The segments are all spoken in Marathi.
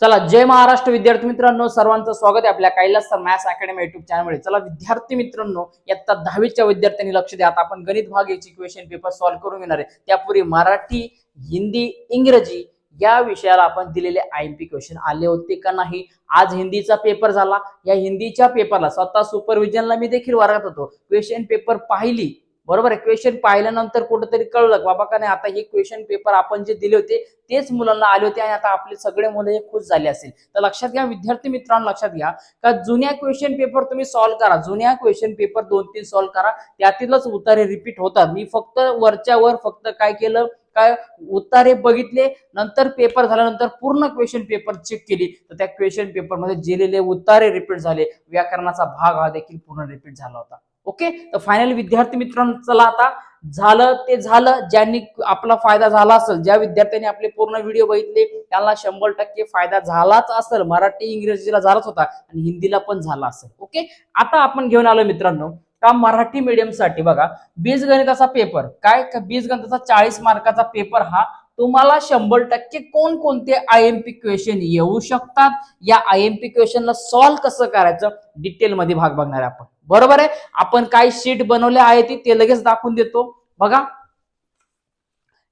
चला, जय महाराष्ट्र विद्यार्थी मित्रांनो, सर्वांचं स्वागत आहे आपल्या Kailas sir maths academy YouTube चॅनलमध्ये। चला विद्यार्थी मित्रांनो, इयत्ता 10वीच्या विद्यार्थ्यांनी लक्ष द्या। आता आपण गणित भाग याची क्वेश्चन पेपर सॉल्व्ह करून घेणार आहे। त्यापूर्वी मराठी, हिंदी, इंग्रजी या विषयाला आपण दिलेले आयएमपी क्वेश्चन आले होते का नाही। आज हिंदीचा पेपर झाला। या हिंदीच्या पेपरला स्वतः सुपरविजनला मी देखील वर्गात होतो, क्वेश्चन पेपर पाहिली, बरोबर आहे। क्वेश्चन पाहिल्यानंतर कुठेतरी कळलं बाबा का नाही, आता हे क्वेश्चन पेपर आपण जे दिले होते तेच मुलांना आले होते आणि आता आपले सगळे मुलं खुश झाले असेल। तर लक्षात घ्या विद्यार्थी मित्रांनो, लक्षात घ्या का जुन्या क्वेश्चन पेपर तुम्ही सॉल्व्ह करा, जुन्या क्वेश्चन पेपर 2-3 सॉल्व्ह करा, त्यातीलच उत्तरे रिपीट होतात। मी फक्त वरच्या वर फक्त काय केलं, काय उत्तरे बघितले, नंतर पेपर झाल्यानंतर पूर्ण क्वेश्चन पेपर चेक केली, तर त्या क्वेश्चन पेपर मध्ये दिलेले उत्तरे रिपीट झाले, व्याकरणाचा भाग हा देखील पूर्ण रिपीट झाला होता। ओके, तर फायनल विद्यार्थी मित्रांनो, चला आता झालं ते झालं। ज्यांनी आपला फायदा झाला असेल, ज्या विद्यार्थ्यांनी आपले पूर्ण व्हिडिओ बघितले त्यांना 100% फायदा झालाच असेल। मराठी इंग्रजीला झालाच होता आणि हिंदीला पण झाला असेल। ओके, आता आपण घेऊन आलो मित्रांनो का मराठी मीडियम साठी बघा बीजगणिताचा पेपर, काय बीजगणिताचा 40 मार्काचा पेपर हा तुम्हाला 100% कोणकोणते आयएमपी क्वेश्चन येऊ शकतात, या आयएमपी क्वेश्चनला सॉल्व्ह कसं करायचं डिटेल मध्ये भाग बघणार आहे आपण, बरोबर आहे। आपण काय शीट बनवले आहे ते लगेच दाखवून देतो बघा।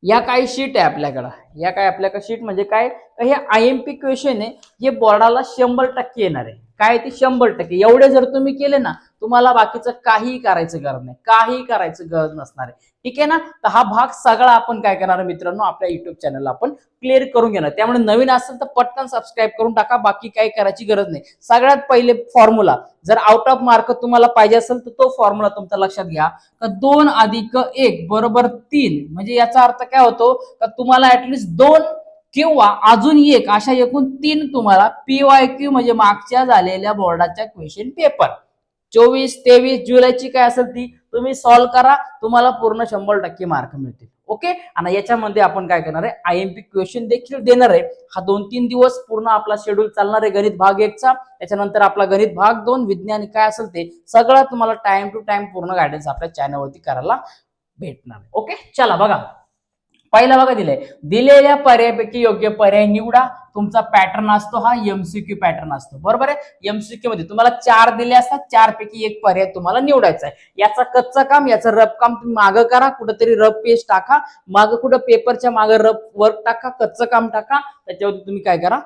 या काही शीट आहे आपल्याकडे, या काय आपल्याकडे शीट म्हणजे काय, हे आयएमपी क्वेश्चन आहे, हे बोर्डाला 100% येणार आहे। काय ते 100%, एवढे जर तुम्ही केले ना, तुम्हाला बाकीचं काही करायचं गरज नाही, काही करायचं गरज नसणार आहे, ठीक आहे ना। तर हा भाग सगळा आपण काय करणार मित्रांनो, आपल्या युट्यूब चॅनलला आपण क्लिअर करून घेणार। त्यामुळे नवीन असेल तर पटकन सबस्क्राईब करून टाका, बाकी काही करायची गरज नाही। सगळ्यात पहिले फॉर्म्युला, जर आउट ऑफ मार्क तुम्हाला पाहिजे असेल तर तो फॉर्म्युला तुमचा लक्षात घ्या, 2 + 1 = 3, म्हणजे याचा अर्थ काय होतो का तुम्हाला ऍटलीस्ट 2 किंवा अजून एक अशा एकूण 3 तुम्हाला पीवायक्यू म्हणजे मागच्या झालेल्या बोर्डाच्या क्वेश्चन पेपर 24-23 जुलैची काय असेल ती तुम्ही सॉल्व्ह करा, तुम्हाला पूर्ण 100% मार्क मिळतील। ओके, आणि याच्यामध्ये आपण काय करणार आहे, आयएमपी क्वेश्चन देखील देणार आहे। हा 2-3 दिवस पूर्ण आपला शेड्यूल चालणार आहे गणित भाग 1 चा, त्याच्यानंतर आपला गणित भाग 2 विज्ञान काय असेल ते सगळं तुम्हाला टाइम टू टाइम पूर्ण गायडन्स आपल्या चॅनलवरती करायला भेटणार आहे। ओके, चला बघा पहिला बघा दिलेल्या पर्यायापैकी योग्य पर्याय निवडा। तुमचा पॅटर्न असतो हा एमसीक्यू पॅटर्न असतो, बरोबर आहे। एमसीक्यू मध्ये तुम्हाला 4 दिले असतात, 4 पैकी एक पर्याय तुम्हाला निवडायचा आहे। याचा कच्चं काम, याचं रफ काम तुम्ही मागं करा, कुठेतरी रफ पेज टाका, मागं कुठं पेपरच्या मागं रफ वर्क टाका, कच्चं काम टाका, त्याच्यावरती तुम्ही काय करा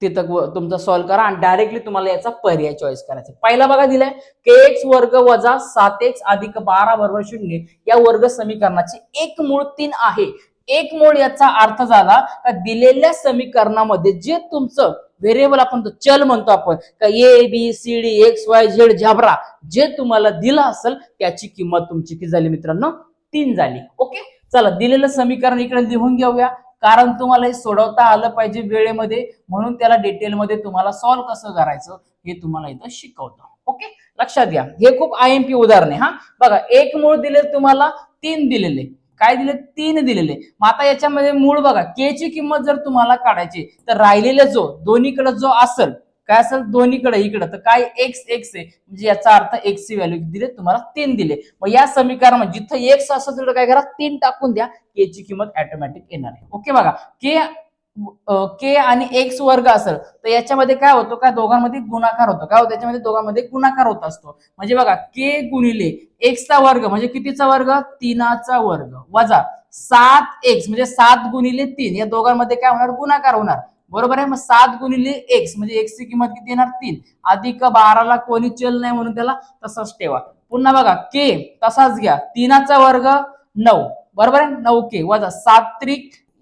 तिथं तुमचा सॉल्व्ह करा आणि डायरेक्टली तुम्हाला याचा पर्याय चॉईस करायचा। पहिला बघा दिलाय kx वर्ग वजा 7x अधिक 12 बरोबर 0 या वर्ग समीकरणाचे एक मूळ 3 आहे। एक मूळ याचा अर्थ झाला का दिलेल्या समीकरणामध्ये जे तुमचं व्हेरिएबल आपण चल म्हणतो आपण का A B C D X Y Z zebra जे तुम्हाला दिलं असेल त्याची किंमत तुमची किती झाली मित्रांनो, 3 झाली। ओके, चला दिलेलं समीकरण इकडे लिहून घेऊया, कारण तुम्हाला हे सोडवता आलं पाहिजे वेळेमध्ये, म्हणून त्याला डिटेलमध्ये तुम्हाला सॉल्व्ह कसं करायचं हे तुम्हाला इथं शिकवतो। ओके, लक्षात घ्या हे खूप आयएमपी उदाहरण आहे। हा बघा, एक मूळ दिले तुम्हाला, 3 दिलेले, काय दिले 3 दिलेले। मग आता याच्यामध्ये मूळ बघा के ची किंमत जर तुम्हाला काढायची तर राहिलेले जो दोन्हीकडे जो असेल काय असेल दोन्हीकडे इकडे तर काय एक्स एक्स आहे, म्हणजे याचा अर्थ एक्स ची व्हॅल्यू दिले तुम्हाला 3 दिले। मग या समीकरणामध्ये जिथं एक्स असेल तिथं काय करा 3 टाकून द्या, के ची किंमत ऑटोमॅटिक येणार आहे। ओके, बघा के आणि एक्स वर्ग असेल तर याच्यामध्ये काय होतो, काय दोघांमध्ये गुणाकार होतो, काय होतं याच्यामध्ये दोघांमध्ये गुणाकार होत असतो। म्हणजे बघा के गुणिले एक्सचा वर्ग म्हणजे कितीचा वर्ग, 3चा वर्ग वजा 7x म्हणजे 7 गुणिले 3 या दोघांमध्ये काय होणार, गुणाकार होणार, बरोबर आहे। मग 7 गुणिले x म्हणजे x ची किंमत किती येणार 3 अधिक 12 ला कोणी चल नाही म्हणून त्याला तसाच ठेवा। पुन्हा बघा के तसाच घ्या, 3चा वर्ग 9 बरोबर आहे, 9k वजा 7 ×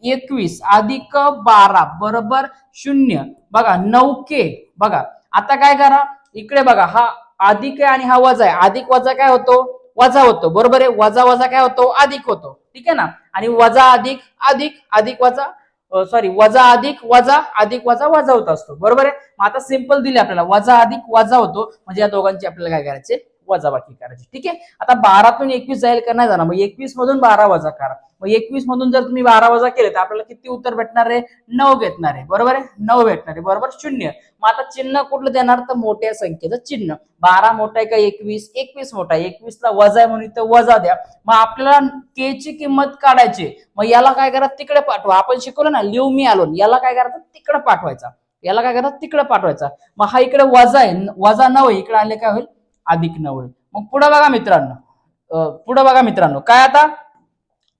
21 अधिक 12 बरोबर 0 बघा 9k। बघा आता काय करा, इकडे बघा हा अधिक आहे आणि हा वजा आहे, अधिक वजा काय होतो, वजा होतो, बरोबर आहे। वजा वजा काय होतो, अधिक होतो, ठीक आहे ना। आणि वजा अधिक अधिक अधिक वजा सॉरी वजा अधिक वजा अधिक वजा वजा होत असतो, बरोबर आहे। मग आता सिंपल दिले आपल्याला वजा अधिक वजा होतो, म्हणजे या दोघांची आपल्याला काय करायचे, वजाबाकी करायची, ठीक आहे। आता 12 तून 21 जाईल का नाही जाणार, मग 21 मधून 12 वजा करा, मग 21 मधून जर तुम्ही 12 वजा केले तर आपल्याला किती उत्तर भेटणार आहे? 9 भेटणार आहे. बरोबर आहे, 9 भेटणार आहे. बरोबर, 0. मग आता चिन्ह कुठलं देणार? तर मोठ्या संख्येचं चिन्ह. 12 मोठा आहे का 21? 21 मोठा आहे. 21 ला वजा आहे म्हणून इथं वजा द्या. मग आपल्याला के ची किंमत काढायची. मग याला काय करा? तिकडे पाठवा. आपण शिकवलं ना, लिव मी आलो. याला काय करायचं? तिकडे पाठवायचा. याला काय करायचं? तिकडे पाठवायचा. मग हा इकडे वजा आहे, वजा 9 आहे. इकडे आले काय होईल? अधिक 9 होईल. मग पुढे बघा मित्रांनो, काय आता?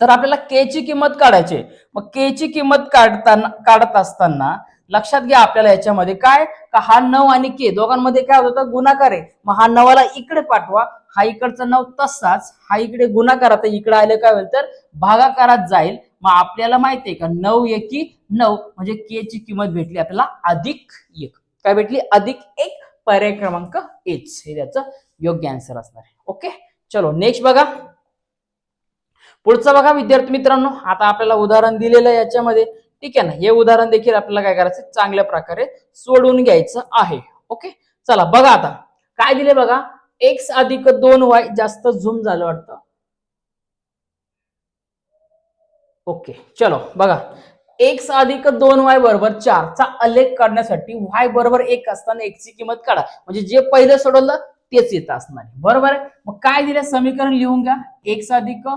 तर आपल्याला के ची किंमत काढायची. मग के ची किंमत काढत असताना लक्षात घ्या आपल्याला याच्यामध्ये काय, का हा 9 आणि के दोघांमध्ये काय होत होता? गुणाकार आहे. मग हा 9ला इकडे पाठवा. हा इकडचा 9 तसाच, हा इकडे गुणाकारात, इकडे आले काय होईल? तर भागाकारात जाईल. मग आपल्याला माहिती आहे का 9 एकी 9 म्हणजे के ची किंमत भेटली आपल्याला अधिक 1. काय भेटली? अधिक 1. पर्याय क्रमांक एच हे त्याचं योग्य आन्सर असणार आहे. ओके, चलो नेक्स्ट बघा. पुढचं बघा विद्यार्थी मित्रांनो, आता आपल्याला उदाहरण दिलेलं आहे याच्यामध्ये. ठीक आहे ना, हे उदाहरण देखील आपल्याला काय करायचं? चांगल्या प्रकारे सोडवून घ्यायचं आहे. ओके, चला बघा आता काय दिले बघा. x अधिक 2y जास्त झूम झालं वाटतं. ओके, चलो बघा. x अधिक 2y बरोबर 4 चा आलेख काढण्यासाठी y बरोबर 1 असताना x ची किंमत काढा. म्हणजे जे पहिलं सोडवलं तेच येत असणार. बरोबर आहे. मग काय दिलं? समीकरण लिहून घ्या. x अधिक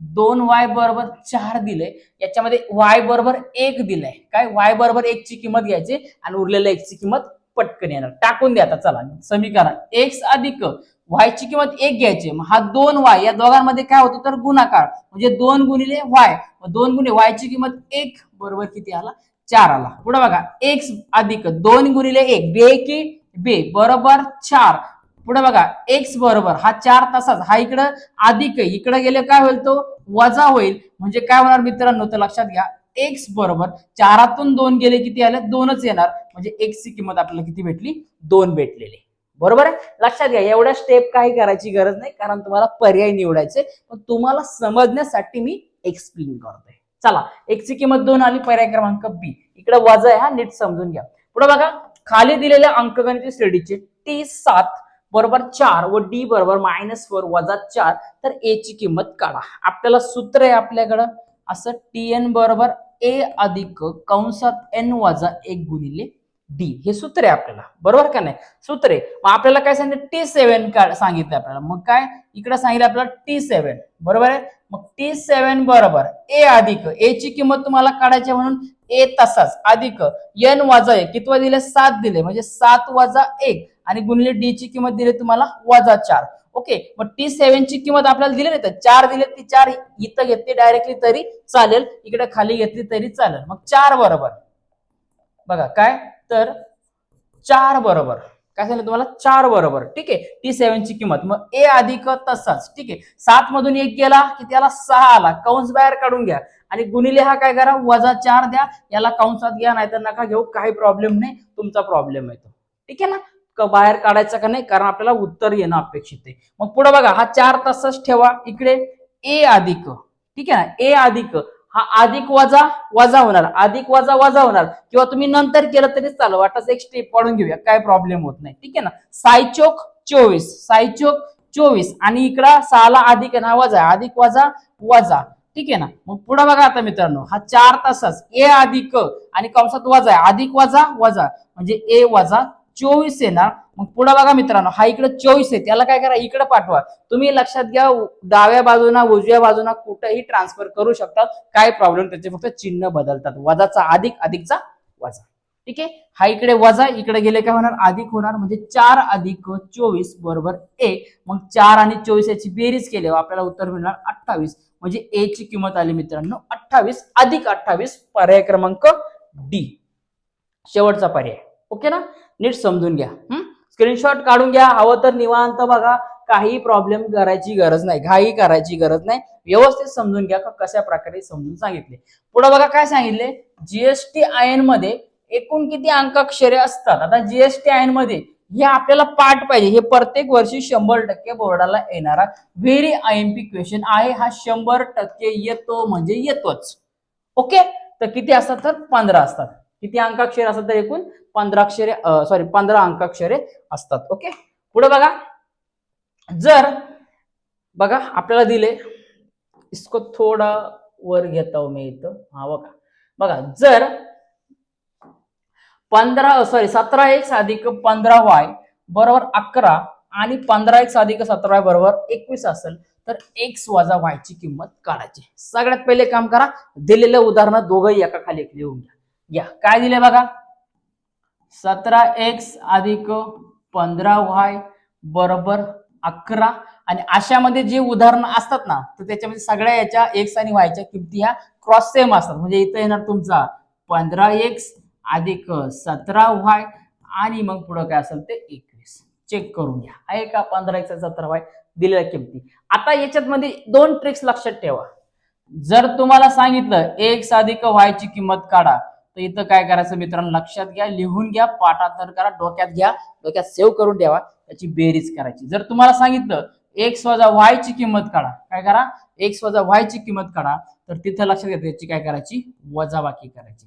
2y बरोबर 4 दिले. याच्यामध्ये y बरोबर 1 दिलंय. काय? y बरोबर 1 ची किंमत घ्यायची आणि उरलेल्या x ची किंमत पटकन येणार. टाकून द्या आता. चला समीकरण x अधिक y ची किंमत 1 घ्यायची. मग हा 2y या दोघांमध्ये काय होतं? तर गुणाकार. म्हणजे 2 गुणिले y. 2 गुणिले y ची किंमत 1 बरोबर किती आला? 4 आला. पुढे बघा x अधिक 2 गुणिले 1 बे की बे बरोबर 4. पुढे बघा x बरोबर हा 4 तसाच, हा इकडं अधिक आहे, इकडे गेले काय होईल? तो वजा होईल. म्हणजे काय होणार मित्रांनो? तर लक्षात घ्या x बरोबर 4तून 2 गेले किती आले? 2च येणार. म्हणजे x ची किंमत आपल्याला किती भेटली? 2 भेटलेली. बरोबर आहे. लक्षात घ्या एवढ्या स्टेप काही करायची गरज नाही, कारण तुम्हाला पर्याय निवडायचे. पण तुम्हाला समजण्यासाठी मी एक्सप्लेन करतोय. चला, x ची किंमत 2 आली. पर्याय क्रमांक बी. इकडे वजा आहे, हा नीट समजून घ्या. पुढे बघा खाली दिलेल्या अंकगणित श्रेणीचे T7 बरोबर 4 व D बरोबर -4 वजा 4 तर A ची किंमत काढा. आपल्याला सूत्र आहे आपल्याकडं असं TN बरोबर A अधिक कंसात N वजा 1 गुणिले D. हे सूत्र आहे आपल्याला. बरोबर का नाही? सूत्र आहे. मग आपल्याला काय सांगितलं? T7 सांगितलं आपल्याला. मग काय इकडे सांगितलं आपल्याला T7. बरोबर आहे. मग T7 बरोबर A अधिक A ची किंमत तुम्हाला काढायची म्हणून A तसाच अधिक N वजा 1 कितवा दिले? 7 दिले. म्हणजे 7 वजा 1 आणि गुणिले डी ची किंमत दिली तुम्हाला वजा 4. ओके, मग T7 ची किंमत आपल्याला दिली नाही तर 4 दिले. ती 4 इथं घेतली डायरेक्टली तरी चालेल, इकडे खाली घेतली तरी चालेल. मग 4 बरोबर बघा काय, तर 4 बरोबर काय सांगितलं तुम्हाला? 4 बरोबर. ठीक आहे, T7 ची किंमत. मग A अधिक तसाच. ठीक आहे, 7 मधून 1 गेला की त्याला 6 आला. कंस बाहेर काढून घ्या आणि गुणिले हा काय करा? वजा 4 द्या. याला कंसात घ्या, नाहीतर नका घेऊ, काही प्रॉब्लेम नाही. तुमचा प्रॉब्लेम आहे तो. ठीक आहे ना? बाहेर काढायचा का नाही, कारण आपल्याला उत्तर येणं अपेक्षित आहे. मग पुढे बघा हा 4 तसाच ठेवा. इकडे A अधिक. ठीक आहे ना? A अधिक हा अधिक वजा वजा होणार, अधिक वजा वजा होणार, किंवा तुम्ही नंतर केलं तरी चालेल. वाटच एक स्टेप काढून घेऊया, काय प्रॉब्लेम होत नाही. ठीक आहे ना? 6 चोक 24, 6 चोक 24 आणि इकडं 6 ला अधिक ना वजा, अधिक वजा वजा. ठीक आहे ना? मग पुढे बघा आता मित्रांनो, हा 4 तसाच A अधिक आणि कंसात वजा आहे, अधिक वजा वजा म्हणजे A वजा 24 येणार. मग पुढे बघा मित्रांनो, हा इकडे 24 आहे, त्याला काय करा? इकडे पाठवा. तुम्ही लक्षात घ्या डाव्या बाजूला उजव्या बाजूला कुठेही ट्रान्सफर करू शकतात, काय प्रॉब्लेम, त्याचे फक्त चिन्ह बदलतात. वजाचा अधिक, अधिकचा वजा. ठीक आहे, हा इकडे वजा, इकडे गेले काय होणार? अधिक होणार. म्हणजे 4 अधिक 24 बरोबर A. मग 4 आणि 24 याची बेरीज केल्यावर आपल्याला उत्तर मिळणार 28. म्हणजे A ची किंमत आली मित्रांनो 28 अधिक 28. पर्याय क्रमांक डी शेवटचा पर्याय. ओके ना? नीट समजून घ्या. स्क्रीनशॉट काढून घ्या. हवं तर निवांत बघा, काही प्रॉब्लेम करायची गरज नाही, घाई करायची गरज नाही. व्यवस्थित समजून घ्या कशा प्रकारे समजून सांगितले. पुढे बघा काय सांगितले? जीएसटी आयन मध्ये एकूण किती अंकाक्षरे असतात? आता जीएसटी आयन मध्ये हे आपल्याला पाठ पाहिजे. हे प्रत्येक वर्षी 100% बोर्डाला येणारा व्हेरी आयएमपी क्वेश्चन आहे. हा 100% येतो म्हणजे येतोच. ओके, तर किती असतात? तर 15 असतात. किती अंकाक्षरे असतात? तर एकूण 15 अंकाक्षरे असतात. ओके, पुढे बघा. जर बघा आपल्याला दिले, इसको थोडा वर घेतो मी इथं, हा बघा बघा, जर 17x अधिक 15y बरोबर 11 आणि 15x अधिक 17y बरोबर 21 असेल तर x वजा y ची किंमत काढायची. सगळ्यात पहिले काम करा, दिलेलं उदाहरण दोघंही एका खाली एक लिहून घ्या. काय दिले बघा, 17x अधिक 15y बरोबर 11 आणि अशामध्ये जे उदाहरण असतात ना तर त्याच्यामध्ये सगळ्या याच्या x आणि y च्या किमती ह्या क्रॉस सेम असतात. म्हणजे इथं येणार तुमचा 15x अधिक 17y आणि मग पुढे काय असेल ते 21. चेक करून घ्या, आहे का 15x 17y दिलेल्या किमती. आता याच्यात मध्ये दोन ट्रिक्स लक्षात ठेवा. जर तुम्हाला सांगितलं x अधिक y ची किंमत काढा तर इथं काय करायचं मित्रांनो, लक्षात घ्या, लिहून घ्या, पाठांतर करा, डोक्यात घ्या, डोक्यात सेव्ह करून ठेवा, त्याची बेरीज करायची. जर तुम्हाला सांगितलं x वजा y ची किंमत काढा, काय करा, x वजा y ची किंमत काढा, तर तिथं लक्षात घ्या त्याची काय करायची, वजाबाकी करायची.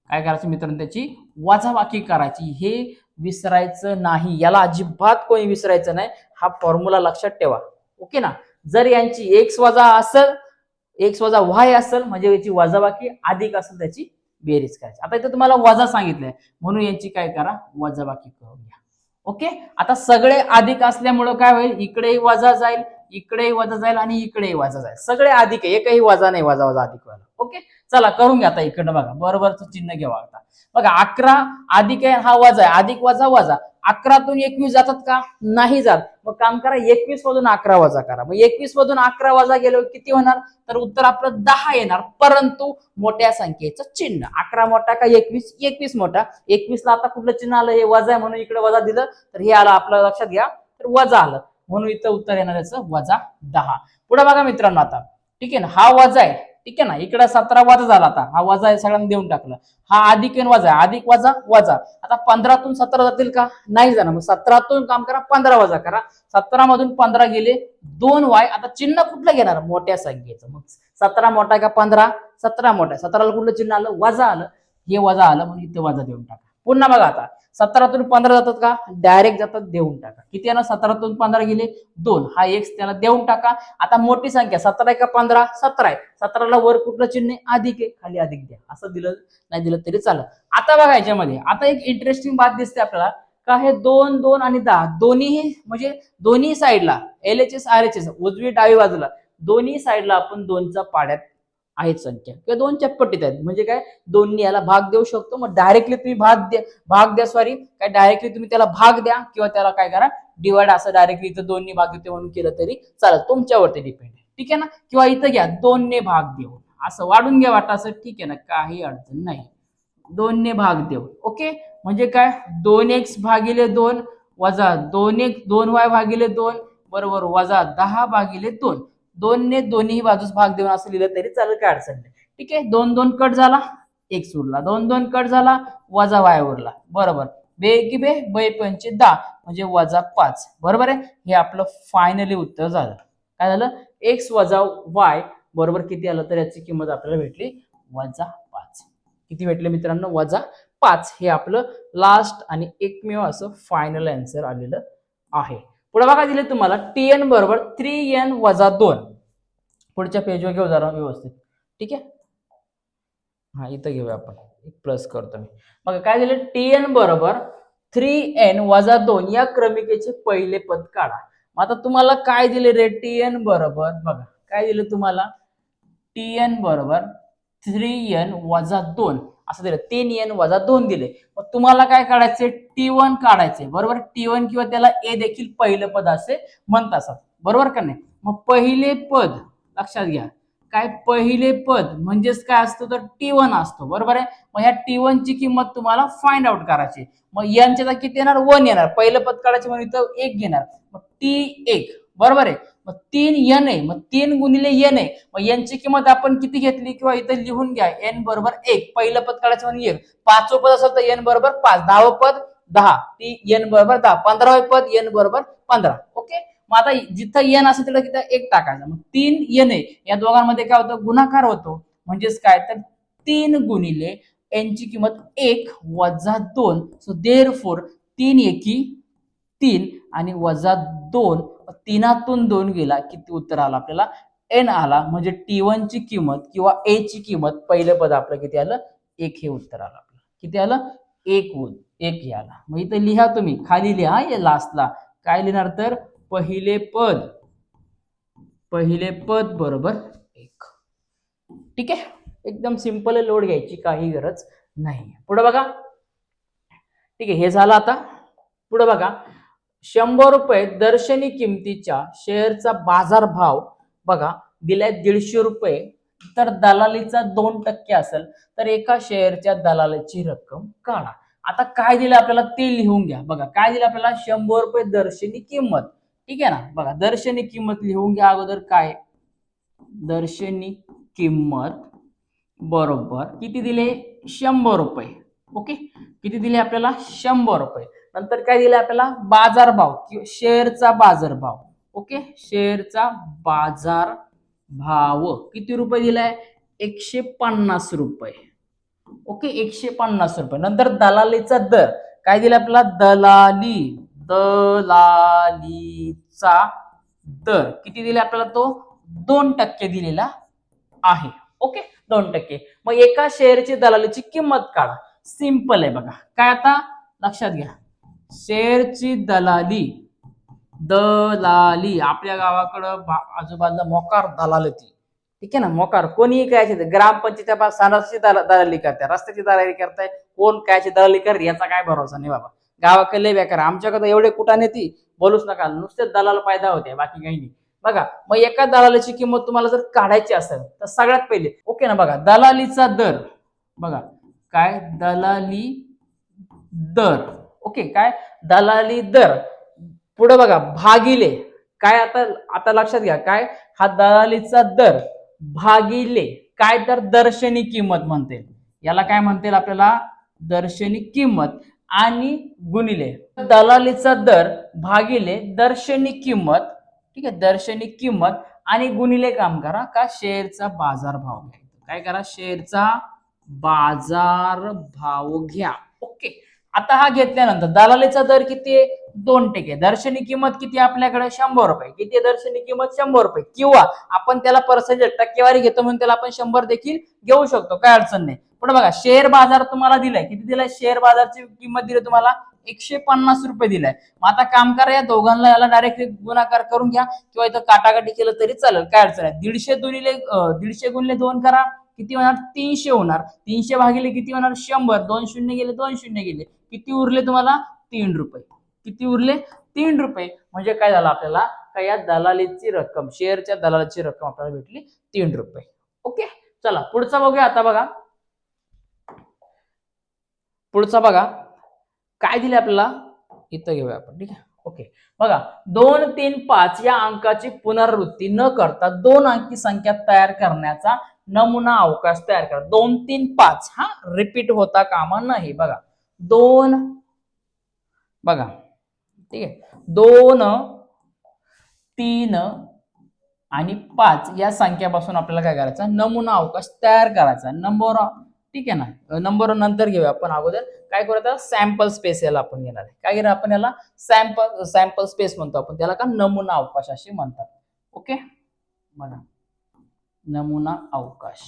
काय करायचं मित्रांनो, त्याची वजाबाकी करायची. हे विसरायचं नाही, याला अजिबात कोणी विसरायचं नाही. हा फॉर्म्युला लक्षात ठेवा, ओके ना. जर यांची x वजा असेल, x वजा y असेल म्हणजे याची वजाबाकी, अधिक असेल त्याची बेरीज करायची. आता इथे तुम्हाला वजा सांगितलंय म्हणून यांची काय करा, वजाबाकी करून घ्या. ओके. आता सगळे अधिक असल्यामुळे काय होईल, इकडेही वजा जाईल, इकडेही वजा जाईल आणि इकडेही वजा जाईल. सगळे अधिक आहे, एकही वजा नाही, वजा वजा अधिक व्हायला. ओके, चला करून घ्या. आता इकडनं बघा, बरोबरचं चिन्ह घ्यावा. आता बघा 11 अधिक आहे, हा वजा आहे, अधिक वजा वजा. 11तून 21 जातात का, नाही जात. मग काम करा, 21 मधून 11 वजा करा. मग 21 मधून 11 वजा गेल्यावर किती होणार, तर उत्तर आपलं 10 येणार. परंतु मोठ्या संख्येचं चिन्ह, 11 मोठा का 21, 21 मोठा. 21 ला आता कुठलं चिन्ह आलं, हे वजा आहे म्हणून इकडे वजा दिलं, तर हे आलं आपलं, लक्षात घ्या, तर वजा आलं म्हणून इथं उत्तर येणार याचं वजा 10. पुढे बघा मित्रांनो, आता ठीक आहे ना, हा वजा आहे, ठीक आहे ना, इकडे 17 वजा झाला, आता हा वजा आहे, सगळ्यांना देऊन टाकलं. हा अधिक आणि वजा, अधिक वजा वजा. आता 15तून 17 जातील का, नाही जाणार. मग 17तून काम करा, 15 वजा करा. 17 मधून 15 गेले, 2y. आता चिन्ह कुठलं घेणार, मोठ्या संख्येचं. मग 17 मोठा का 15, 17 मोठा. 17ला कुठलं चिन्ह आलं, वजा आलं, हे वजा आलं म्हणून इथे वजा देऊन टाका. पुन्हा बघा, आता 17तून 15 जातात का, डायरेक्ट जातात, देऊन टाका. किती आहे ना, 17तून 15 गेले 2, हा x त्याला देऊन टाका. आता मोठी संख्या 17 का 15, 17 आहे. 17ला वर कुठलं चिन्ह, अधिक आहे, खाली अधिक द्या. असं दिलं नाही दिलं तरी चालेल. आता बघा याच्यामध्ये आता एक इंटरेस्टिंग बात दिसते आपल्याला, का हे 2 2 आणि 10 दोन्ही म्हणजे दोन्ही साईडला LHS RHS उजवी डावी बाजूला दोन्ही साईडला आपण 2च्या पाड्यात आहेत संख्या किंवा 2च्या पट्टीत आहेत. म्हणजे काय, 2नी याला भाग देऊ शकतो. मग डायरेक्टली तुम्ही भाग द्या सॉरी काय डायरेक्टली तुम्ही त्याला भाग द्या किंवा त्याला काय करा, डिवाइड. असं डायरेक्टली इथं 2नी भाग देते म्हणून केलं तरी चालेल, तुमच्यावरती डिपेंड आहे, ठीक आहे ना. किंवा इथं घ्या 2ने भाग देऊ, असं वाढून घ्या वाटा, असं ठीक आहे ना, काही अडचण नाही. 2ने भाग देऊ, ओके. म्हणजे काय, 2x भागिले 2 वजा 2y भागिले 2 बरोबर वजा 10 भागिले 2. 2ने दोन्ही बाजूस भाग देऊन असं लिहिलं तरी चालेल, काय अडचण नाही, ठीक आहे. 2 2 कट झाला, x उरला. 2 2 कट झाला, वजा y उरला. बरोबर, बे की बे, बै पंचे 10 म्हणजे वजा 5. बरोबर आहे. हे आपलं फायनली उत्तर झालं. काय झालं, x वजा y बरोबर किती आलं, तर याची किंमत आपल्याला भेटली वजा 5. किती भेटले मित्रांनो, वजा 5. हे आपलं लास्ट आणि एकमेव असं फायनल आन्सर आलेलं आहे. पुढे बघा दिले तुम्हाला tn बरोबर 3n वजा 2. पुढच्या पेजवर घेऊ जरा व्यवस्थित, ठीक आहे. हा इथं घेऊया आपण, एक प्लस करतो मी. मग काय दिले, tn बरोबर 3n वजा 2 या क्रमिकेचे पहिले पद काढा. मग आता तुम्हाला काय दिले रे, tn बरोबर बघा काय दिले तुम्हाला, tn बरोबर 3n वजा 2 असं दिलं, 3n वजा 2 दिले. मग तुम्हाला काय काढायचे, t1 काढायचे. बरोबर, t1 किंवा त्याला a देखील पहिलं पद असे म्हणतात, बरोबर का नाही. मग पहिले पद लक्षात घ्या, काय पहिले पद म्हणजेच काय असतो, तर t1 असतो. बरोबर आहे. मग ह्या t1 ची किंमत तुम्हाला फाइंड आउट करायची. मग यांच्या किती येणार, 1 येणार. पहिलं पद काढायचे म्हणून इथं 1 घेणार. मग t1 बरोबर आहे. मग 3n आहे, मग 3 गुणिले n आहे. मग यांची किंमत आपण किती घेतली किंवा इथं लिहून घ्या, n बरोबर 1. पहिलं पद काढायचं म्हणून 1. 5वं पद असेल तर n बरोबर 5. 10वं पद 10, n बरोबर 10. 15वं पद n बरोबर 15. ओके. मग आता जिथं n असेल तिथं तिथं 1 टाकायचं. मग 3n आहे, या दोघांमध्ये काय होतं, गुणाकार होतो. म्हणजेच काय, तर 3 गुणिले n ची किंमत 1 वजा 2. सो देअरफॉर 3 एकी 3 आणि वजा 2, 3तून 2 गेला, किती उत्तर आलं आपल्याला, एन आला म्हणजे T1 ची किंमत किंवा ए ची किंमत पहिलं पद आपलं किती आलं 1 हे उत्तर आलं आपलं. किती आलं 1 हे आला. मग इथं लिहा तुम्ही खाली लिहा या लास्टला काय लिहिणार तर पहिले पद बरोबर 1. ठीक आहे एकदम सिंपल लोड घ्यायची काही गरज नाही. पुढे बघा ठीक आहे हे झालं. आता पुढे बघा 100 रुपये दर्शनी किमतीच्या शेअरचा बाजार भाव बघा दिलाय 150 रुपये तर दलालीचा 2% असेल तर एका शेअरच्या दलालीची रक्कम काढा. आता काय दिलं आपल्याला ते लिहून घ्या. बघा काय दिलं आपल्याला 100 रुपये दर्शनी किंमत. ठीक आहे ना. बघा दर्शनी किंमत लिहून घ्या अगोदर. काय दर्शनी किंमत बरोबर किती दिले 100 रुपये. ओके किती दिले आपल्याला 100 रुपये. नंतर काय दिलं आपल्याला बाजारभाव किंवा शेअरचा बाजारभाव. ओके शेअरचा बाजार भाव किती रुपये दिलाय 150 रुपये. ओके 150 रुपये. नंतर दलालीचा दर काय दिला आपल्याला दलालीचा दर किती दिला आपल्याला तो 2% दिलेला आहे. ओके 2%. मग एका शेअरची दलालीची किंमत काढा. सिंपल आहे बघा. काय आता लक्षात घ्या शेअरची दलाली आपल्या गावाकडं आजूबाजूला मोकार दलाली. ठीक आहे ना. मोकार कोणीही काय ग्रामपंचायत सणाची दलाली करताय रस्त्याची दलाली करताय कोण कायची दलाली कर याचा काय भरोसा नाही बाबा. गावाकडे बेकार आमच्याकडे एवढे कुठाने ती बोलूच नका नुसते दलाल फायदा होते बाकी काही नाही. बघा मग एका दलालीची किंमत तुम्हाला जर काढायची असेल तर सगळ्यात पहिले ओके ना बघा दलालीचा दर बघा काय दलाली दर. ओके काय दलाली दर पुढे बघा भागिले काय आता लक्षात घ्या काय हा दलालीचा दर भागिले काय तर दर्शनी किंमत म्हणते. याला काय म्हणते आपल्याला दर्शनी किंमत आणि गुणिले दलालीचा दर भागिले दर्शनी किंमत. ठीक आहे दर्शनी किंमत आणि गुणिले काम करा का शेअरचा बाजार भाव घ्यायचा. काय करा शेअरचा बाजार भाव घ्या. ओके आता हा घेतल्यानंतर दलालीचा दर किती आहे 2%. दर्शनी किंमत किती आपल्याकडे 100 रुपये. किती दर्शनी किंमत 100 रुपये किंवा आपण त्याला पर्सेंटेज टक्केवारी घेतो म्हणून त्याला आपण 100 देखील घेऊ शकतो काय अडचण नाही. पुढे बघा शेअर बाजार तुम्हाला दिलाय किती दिलाय शेअर बाजारची किंमत दिली तुम्हाला 150 रुपये दिलाय. मग आता काम करा या दोघांना याला डायरेक्ट गुणाकार करून घ्या किंवा इथं काटाकाटी केलं तरी चालेल काय अडचण आहे. 150 गुणिले 2 करा किती होणार 300 होणार. 300 भागिले किती होणार 100. 2 शून्य गेले 2 शून्य गेले किती उरले तुम्हाला 3 रुपये. किती उरले 3 रुपये. म्हणजे काय झालं आपल्याला काय या दलालीची रक्कम शेअरच्या दलालीची रक्कम आपल्याला भेटली 3 रुपये. ओके चला पुढचा बघूया. आता बघा पुढचा बघा काय दिले आपल्याला इथं घेऊया आपण. ठीक आहे ओके बघा 2 3 5 या अंकाची पुनरावृत्ती न करता 2 अंकी संख्या तयार करण्याचा नमुना अवकाश तयार करा. 2 3 5 हा रिपीट होता कामा नाही. बघा 2 बघा ठीक आहे 2 3 आणि 5 या संख्यापासून आपल्याला काय करायचं नमुना अवकाश तयार करायचा. नंबर ठीक आहे ना नंबर नंतर घेऊया आपण. अगोदर काय करूया सॅम्पल स्पेस याला आपण घेणार आहे. काय घेणार आपण याला सॅम्पल स्पेस म्हणतो आपण त्याला का नमुना अवकाश असे म्हणतात. ओके बघा नमुना अवकाश.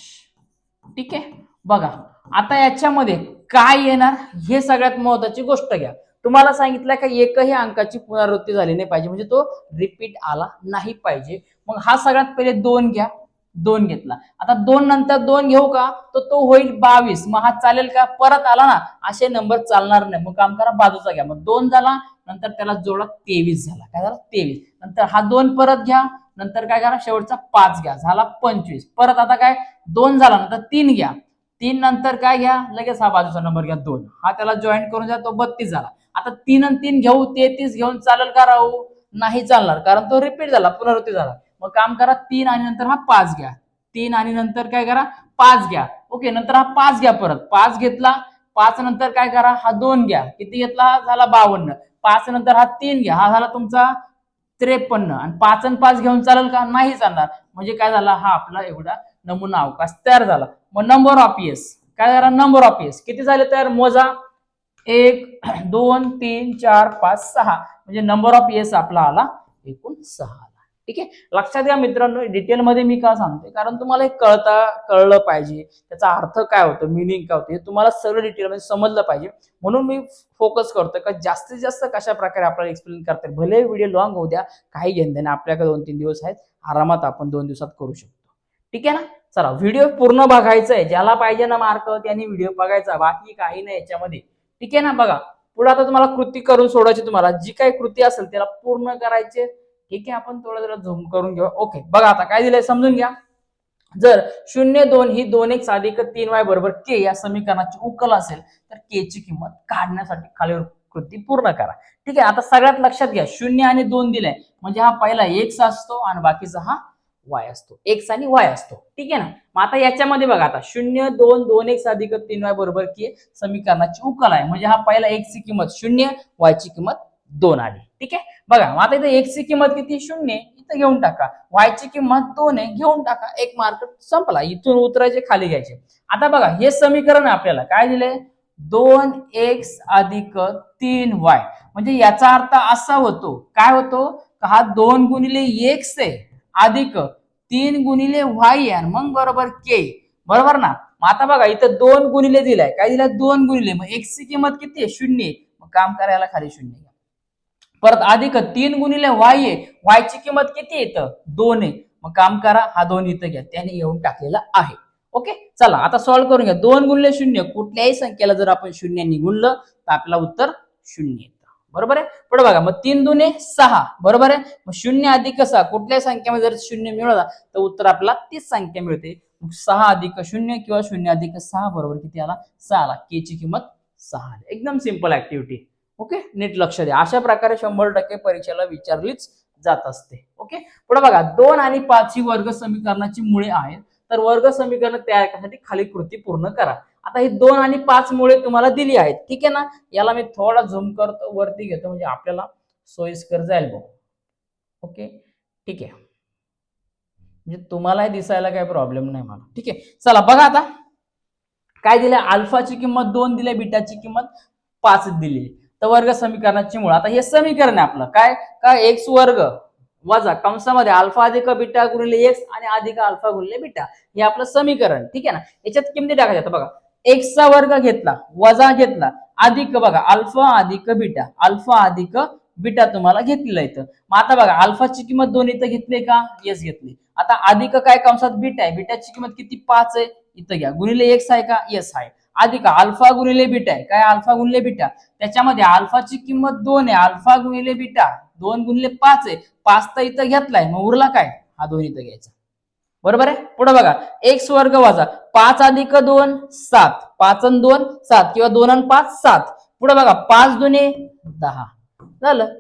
ठीक आहे बघा आता याच्यामध्ये काय येणार हे सगळ्यात महत्वाची गोष्ट घ्या. तुम्हाला सांगितलं का एकही अंकाची पुनरावृत्ती झाली नाही पाहिजे म्हणजे तो रिपीट आला नाही पाहिजे. मग हा सगळ्यात पहिले 2 घ्या. 2 घेतला. आता 2 नंतर 2 घेऊ का तर तो होईल 22. मग हा चालेल का परत आला ना असे नंबर चालणार नाही. मग काम करा बाजूचा घ्या. मग 2 झाला नंतर त्याला जोडा 23 झाला. काय झाला 23. नंतर हा 2 परत घ्या. नंतर काय करा शेवटचा 5 घ्या झाला 25. परत आता काय 2 झाला नंतर 3 घ्या. 3 नंतर काय घ्या लगेच हा बाजूचा नंबर घ्या 2. हा त्याला जॉईन करून द्या तो 32 झाला. आता 3 आणि 3 घेऊ 33 घेऊन चालेल का राहू नाही चालणार कारण तो रिपीट झाला पुनरावृत्ती झाला. मग काम करा 3 आणि नंतर हा 5 घ्या. 3 आणि नंतर काय करा 5 घ्या. ओके नंतर हा 5 घ्या. परत 5 घेतला. 5 नंतर काय करा हा 2 घ्या. किती घेतला हा झाला 52. 5 नंतर हा 3 घ्या. हा झाला तुमचा 53 आणि 5 आणि 5 घेऊन चालेल का नाही चालणार. म्हणजे काय झाला हा आपला एवढा नमुना अवकाश तयार झाला. मग नंबर ऑफ येस काय झाला नंबर ऑफ येस किती झाले तयार मोजा 1 2 3 4 5 6 म्हणजे नंबर ऑफ येस आपला आला एकूण 6 आला. ठीक आहे, लक्षात घ्या मित्रांनो. डिटेलमध्ये मी का सांगते, कारण तुम्हाला हे कळलं पाहिजे, त्याचा अर्थ काय होतो, मिनिंग काय होतं, हे तुम्हाला सगळं डिटेलमध्ये समजलं पाहिजे. म्हणून मी फोकस करतो का जास्तीत जास्त कशा प्रकारे आपल्याला एक्सप्लेन करता येईल. भले व्हिडिओ लॉंग होऊ द्या, काही घेणं देणं, आपल्याकडे 2-3 दिवस आहेत, आरामात आपण 2 दिवसात करू शकतो. ठीक आहे ना. चला, व्हिडिओ पूर्ण बघायचा आहे, ज्याला पाहिजे ना मार्क त्यांनी व्हिडिओ बघायचा, बाकी काही नाही याच्यामध्ये. ठीक आहे ना. बघा पुढे आता तुम्हाला कृती करून सोडायची, तुम्हाला जी काही कृती असेल त्याला पूर्ण करायचे. ठीक आहे, आपण थोडं जरा झूम करून घेऊ. ओके, बघा आता काय दिलंय समजून घ्या. जर 0,2 ही 2x अधिक 3y बरोबर k या समीकरणाची उकल असेल तर k ची किंमत काढण्यासाठी खालील कृती पूर्ण करा. ठीक आहे, आता सगळ्यात लक्षात घ्या, 0 आणि 2 दिलाय म्हणजे हा पहिला x असतो आणि बाकीचा हा y असतो, x आणि y असतो. ठीक आहे ना. मग आता याच्यामध्ये बघा, आता 0, 2, 2x अधिक 3y बरोबर k समीकरणाची उकल आहे, म्हणजे हा पहिला x ची किंमत 0, y ची किंमत 2 आली. ठीक आहे. बघा मग आता इथे x ची किंमत किती, 0, इथं घेऊन टाका. y ची किंमत 2 आहे, घेऊन टाका. एक मार्क संपला. इथून उतरायचे, खाली घ्यायचे. आता बघा हे समीकरण आपल्याला काय दिलंय, 2x अधिक 3y, म्हणजे याचा अर्थ असा होतो, काय होतो, हा 2 गुणिले x आहे अधिक 3 गुणिले y आहे, मग बरोबर k, बरोबर ना. मग आता बघा इथं 2 गुणिले दिलाय, काय दिलाय, 2 गुणिले, मग x ची किंमत किती आहे, 0, मग काम करायला खाली 0. परत अधिक 3 गुणिले y आहे, y ची किंमत किती आहे, इथं 2 आहे, मग काम करा, हा 2 इथं घ्या, त्याने येऊन टाकलेला आहे. ओके, चला आता सॉल्व्ह करून घ्या. 2 गुणिले 0, कुठल्याही संख्येला जर आपण 0 गुणलं तर आपला उत्तर 0 येतं. बरोबर आहे. पुढे बघा, मग 3 दुने 6, बरोबर आहे. मग 0 अधिक 6, कुठल्याही संख्येमध्ये जर 0 मिळाला तर उत्तर आपल्याला तीच संख्या मिळते. 6 अधिक 0 किंवा 0 अधिक 6 बरोबर किती आला, 6 आला. के ची किंमत 6 आली. एकदम सिंपल ऍक्टिव्हिटी. ओके, नीट लक्ष द्या. अशा प्रकारे 100% परीक्षेला विचारलीच जात असते. ओके, पुढे बघा, 2 आणि 5 ही वर्ग समीकरणाची मुळे आहेत, तर वर्ग समीकरण तयार करण्यासाठी खाली कृती पूर्ण करा. आता ही 2 आणि 5 मुळे तुम्हाला दिली आहेत. ठीक आहे ना. याला मी थोडा झूम करतो, वरती घेतो, म्हणजे आपल्याला सोयीस्कर जाईल बघ. ओके, ठीक आहे, म्हणजे तुम्हालाही दिसायला काही प्रॉब्लेम नाही मला. ठीक आहे, चला बघा आता काय दिलंय, अल्फाची किंमत 2 दिली, बीटाची किंमत 5 दिली, तर वर्ग समीकरणाची मूळ. आता हे समीकरण आहे आपलं काय एक्स वर्ग वजा कंसामध्ये अल्फा अधिक बीटा गुणिले एक्स आणि अधिक अल्फा गुणिले बीटा, हे आपलं समीकरण. ठीक आहे ना. याच्यात किमती टाकायच्या. बघा, एक्स चा वर्ग घेतला, वजा घेतला, अधिक बघा अल्फा अधिक बीटा, अल्फा अधिक बीटा तुम्हाला घेतलेलं इथं. मग आता बघा, अल्फाची किंमत 2 इथं घेतली का, येस घेतली. आता अधिक काय कंसात बीटा आहे, बीटाची किंमत किती, 5 आहे, इथं घ्या. गुणिले एक्स आहे का, येस आहे. अधिक अल्फा गुणिले बीटा आहे, काय अल्फा गुणिले बीटा, त्याच्यामध्ये अल्फाची किंमत 2 आहे, अल्फा गुणिले बीटा 2 गुणिले 5 आहे, 5 तर इथं घेतलाय, मग उरला काय, हा 2 इथं घ्यायचा. बरोबर आहे. पुढे बघा, एक्स वर्ग वजा 5 अधिक 2 7, 5 आणि 2 7 किंवा 2 आणि 5 7. पुढे बघा, 5 दुने 10, झालं,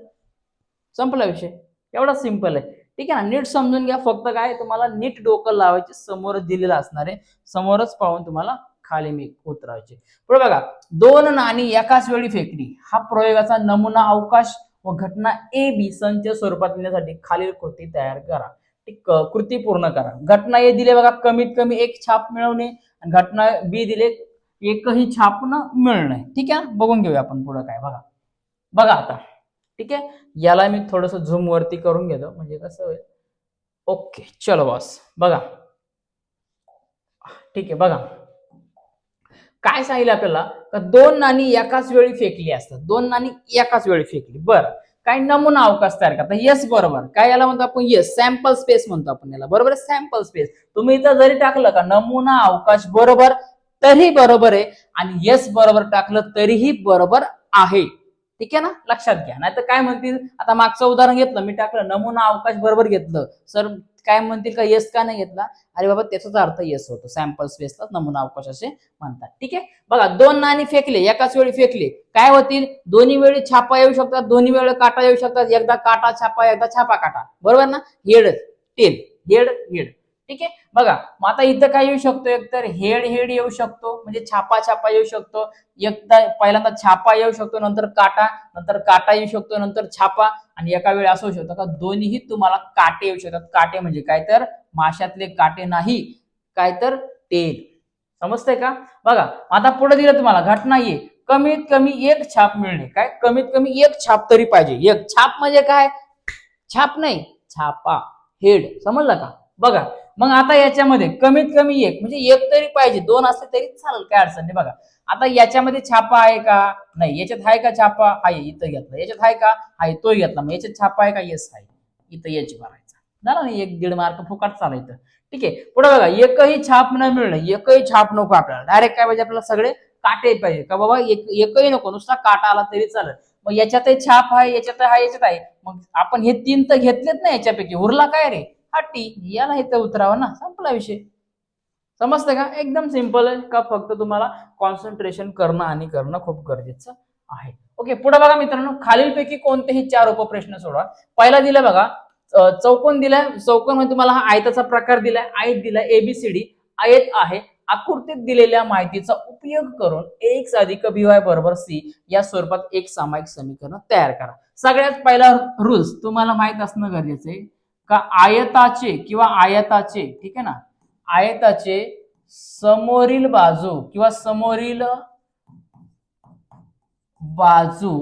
संपला विषय. एवढा सिंपल आहे. ठीक आहे ना. नीट समजून घ्या. फक्त काय तुम्हाला नीट डोकं लावायचे, समोरच दिलेलं असणार आहे, समोरच पाहून तुम्हाला खाली मी उतरायचे. पुढे बघा, 2 नाणी एकाच वेळी फेकली, हा प्रयोगाचा नमुना अवकाश व घटना ए बी संच स्वरूपात लिहिण्यासाठी खालील कृती तयार करा. कृती पूर्ण करा. घटना ए दिले बघा, कमीत कमी एक छाप मिळवणे, आणि घटना बी दिले एकही छाप न मिळणे. ठीक आहे, बघून घेऊया आपण पुढे काय. बघा आता. ठीक आहे, याला मी थोडस झूम वरती करून घेतो, म्हणजे कसं होईल. ओके, चलो बॉस. बघा, ठीक आहे, बघा काय सांगितलं आपल्याला, का 2 नाणी एकाच वेळी फेकली असतात, 2 नाणी एकाच वेळी फेकली. बरं, काय नमुना अवकाश तयार करता, येस बरोबर. काय याला म्हणतो आपण, येस सॅम्पल स्पेस म्हणतो आपण याला, बरोबर आहे, सॅम्पल स्पेस. तुम्ही इथं जरी टाकलं का नमुना अवकाश बरोबर, तरी बरोबर आहे, आणि येस बरोबर टाकलं तरीही बरोबर आहे. ठीक आहे ना, लक्षात घ्या. नाही तर काय म्हणतील, आता मागचं उदाहरण घेतलं, मी टाकलं नमुना अवकाश बरोबर घेतलं, सर काय म्हणतील का येस का नाही घेतला, अरे बाबा त्याचाच अर्थ येस होतो, सॅम्पल स्पेसला नमुना अवकाश असे म्हणतात. ठीक आहे, बघा 2 नाणी फेकले, एकाच वेळी फेकले, काय होतील, दोन्ही वेळी छापा येऊ शकतात, दोन्ही वेळी काटा येऊ शकतात, एकदा काटा छापा, एकदा छापा काटा, बरोबर ना, हेड टेल, हेड हेड. ठीक आहे, बघा मग आता इथं काय येऊ शकतो, एकतर हेड हेड येऊ शकतो, म्हणजे छापा छापा येऊ शकतो, एकदा पहिल्यांदा छापा येऊ शकतो, नंतर काटा येऊ शकतो, नंतर छापा, आणि एका वेळी असं होऊ शकतं का दोन्हीही तुम्हाला काटे येऊ शकतात. काटे म्हणजे काय तर माशातले काटे नाही, काय तर तेल. समजतंय का. बघा आता पुढे दिलं तुम्हाला, घटना ये कमीत कमी एक छाप मिळणे, काय कमीत कमी एक छाप तरी पाहिजे. एक छाप म्हणजे काय, छाप नाही, छापा. हेड. समजलं का? बघा मग आता याच्यामध्ये कमीत कमी एक म्हणजे एक तरी पाहिजे, दोन असले तरी चालेल, काय अडचण नाही. बघा आता याच्यामध्ये छापा आहे का? नाही. याच्यात आहे का छापा? आहे, इथं घेतला. याच्यात आहे का? आहे, तो घेतला. मग याच्यात छापा आहे का? येस आहे, इथं याची भरायचा. झालं ना, 1-1.5 मार्क फुकट चालायचं. ठीक आहे. पुढे बघा, एकही छाप न मिळणं, एकही छाप नको आपल्याला. डायरेक्ट काय पाहिजे आपल्याला? सगळे काटे पाहिजे का बाबा? एकही नको, नुसता काटा आला तरी चालेल. मग याच्यातही छाप आहे, याच्यात आहे, याच्यात आहे. मग आपण हे 3 तर घेतलेत ना, याच्यापैकी उरला काय रे? हा टी. याला इथं उतरावं ना, संपला विषय. समजतं का? एकदम सिंपल आहे का? फक्त तुम्हाला कॉन्सन्ट्रेशन करणं आणि करणं खूप गरजेचं आहे. ओके, पुढे बघा मित्रांनो, खालीलपैकी कोणतेही 4 उपप्रश्न सोडवा. पहिला दिला बघा, चौकोन दिलाय. चौकोन म्हणजे तुम्हाला हा आयताचा प्रकार दिलाय, आयत दिलाय, एबीसीडी आयत आहे. आकृतीत दिलेल्या माहितीचा उपयोग करून एक्स अधिक बीवाय बरोबर सी या स्वरूपात एक सामायिक समीकरण तयार करा. सगळ्यात पहिला रूल्स तुम्हाला माहित असणं गरजेचं आहे का आयताचे किंवा आयताचे, ठीक आहे ना, आयताचे समोरील बाजू किंवा समोरील बाजू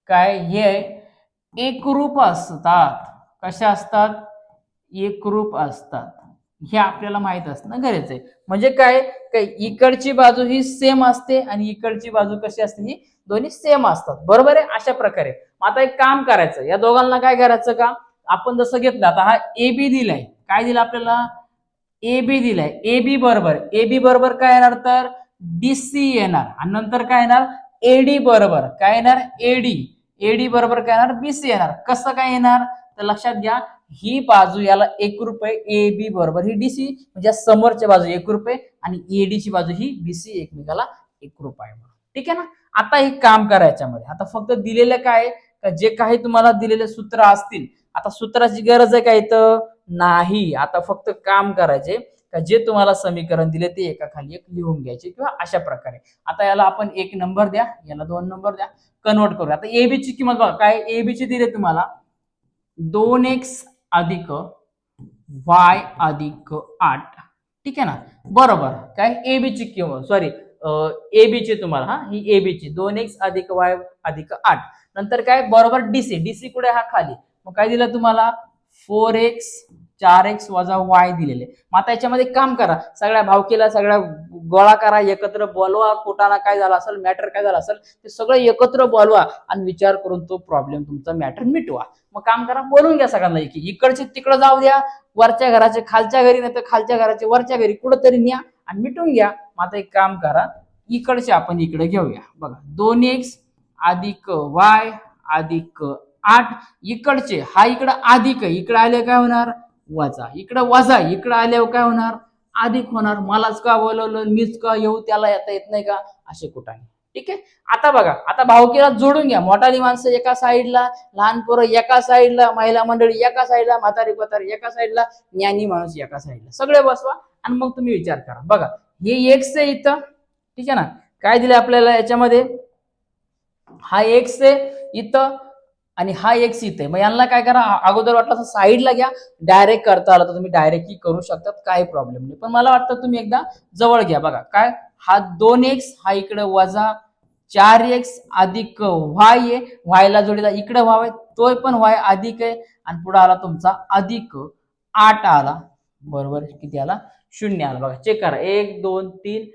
काय हे एकरूप असतात. कशा असतात? एकरूप असतात. हे आपल्याला माहित असणं गरजेचं आहे. म्हणजे काय काय इकडची बाजू ही सेम असते आणि इकडची बाजू कशी असते? ही दोन्ही सेम असतात. बरोबर आहे? अशा प्रकारे आता एक काम करायचं, या दोघांना काय करायचं का? आपण जसं घेतलं, आता हा ए बी दिलाय. काय दिलं आपल्याला? ए बी दिलाय. ए बी बरोबर काय येणार? तर डीसी येणार. आणि नंतर काय येणार? एडी बरोबर काय येणार? एडी. एडी बरोबर काय येणार? बीसी येणार. कसं काय येणार? तर लक्षात घ्या, ही बाजू याला एकरूप आहे, ए बी बरोबर ही डीसी, म्हणजे समोरच्या बाजू एकरूप आहे आणि एडीची बाजू ही बीसी एकमेकाला एकरूप आहे. ठीक आहे ना? आता हे काम करायच्यामध्ये आता फक्त दिलेलं काय जे काही तुम्हाला दिलेले सूत्र असतील, आता सूत्राची गरज आहे का इथं? नाही. आता फक्त काम करायचे का जे तुम्हाला समीकरण दिले ते एका खाली एक लिहून घ्यायचे किंवा अशा प्रकारे. आता याला आपण 1 नंबर द्या, याला 2 नंबर द्या, कन्वर्ट करूया. आता एबीची किंमत बघा, काय एबीची दिले तुम्हाला 2x अधिक वाय अधिक 8. ठीक आहे ना? बरोबर काय एबीची किंमत, सॉरी एबीची तुम्हाला, हा ही एबीची 2x अधिक वाय अधिक 8. नंतर काय बरोबर डीसी. डीसी कुठे? हा खाली. मग काय दिलं तुम्हाला? 4x 4x वजा y दिलेले. मग आता याच्यामध्ये काम करा, सगळ्या भावकीला सगळ्या गोळा करा, एकत्र बोलवा, कुठाना काय झालं असेल, मॅटर काय झालं असेल ते सगळं एकत्र बोलवा आणि विचार करून तो प्रॉब्लेम तुमचा मॅटर मिटवा. मग काम करा, बोलून घ्या सगळ्यांना, की इकडचे तिकडे जाऊ द्या, वरच्या घराचे खालच्या घरी, नाही तर खालच्या घराचे वरच्या घरी, कुठंतरी न्या आणि मिटून घ्या. मग आता एक काम करा, इकडचे आपण इकडे घेऊया. बघा 2x अधिक वाय अधिक 8. इकडचे हा इकडे अधिक आहे, इकडे आले काय होणार? वजा. इकडे वजा, इकडे आल्यावर काय होणार? अधिक होणार. मलाच का बोलवलं, मीच का येऊ, त्याला येता येत नाही का? असे कुठाने. ठीक आहे. आता बघा, आता भावकीला जोडून घ्या. मोठाली माणसं एका साईडला, लहान पोरं एका साईडला, महिला मंडळी एका साईडला, म्हातारी कोतारी एका साईडला, ज्ञानी माणूस एका साईडला, सगळे बसवा आणि मग तुम्ही विचार करा. बघा हे एक्स आहे इथं, ठीक आहे ना? काय दिलं आपल्याला याच्यामध्ये? हा एक्स आहे इथं आणि हा एक्स इथे. मग यांना काय करा, अगोदर वाटलं तर साईडला घ्या, डायरेक्ट करता आलं तर तुम्ही डायरेक्टली करू शकतात, काही प्रॉब्लेम नाही. पण मला वाटतं तुम्ही एकदा जवळ घ्या. बघा काय, हा 2x, हा इकडे वजा 4x अधिक वाय आहे, वायला जोडीला इकडे वाव आहे, तोय पण वाय अधिक आहे आणि पुढे आला तुमचा अधिक 8 आला. बरोबर किती आला? 0 आला. बघा चेक करा, 1 2 3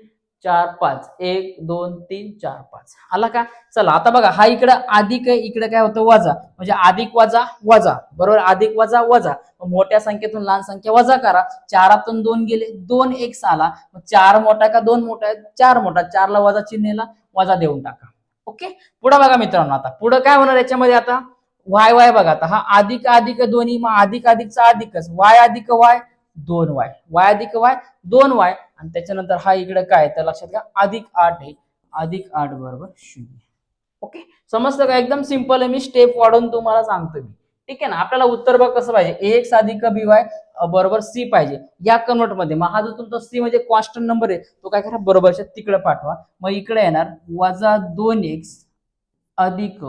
4 5, 1 2 3 4 5 आला का? चला आता बघा, हा इकडे अधिक आहे, इकडे काय होतं? वजा. म्हणजे अधिक वजा वजा, बरोबर? अधिक वजा वजा. मोठ्या संख्येतून लहान संख्या वजा करा. 4तून 2 गेले, 2x आला. मग 4 मोठा का 2 मोठा आहे? 4 मोठा. 4ला वजा चिन्हाला वजा देऊन टाका. ओके, पुढे बघा मित्रांनो, आता पुढे काय होणार याच्यामध्ये? आता वाय वाय बघा, आता हा अधिक अधिक दोन्ही, मग अधिक अधिकचा अधिकच, वाय अधिक वाय 2y, वाय अधिक वाय 2y आणि त्याच्यानंतर हा इकडे काय, तर लक्षात घ्या अधिक 8 आहे, अधिक 8 बरोबर 0. ओके, समजतं का? एकदम सिंपल आहे, मी स्टेप वाढवून तुम्हाला सांगतो मी. ठीक आहे ना? आपल्याला उत्तर बघ कसं पाहिजे, ax अधिक by बरोबर c पाहिजे या कन्वर्ट मध्ये. मग हा जो तुमचा c म्हणजे कॉन्स्टंट नंबर आहे, तो काय करा, बरोबरच्या तिकडे पाठवा. मग इकडे येणार वजा 2x अधिक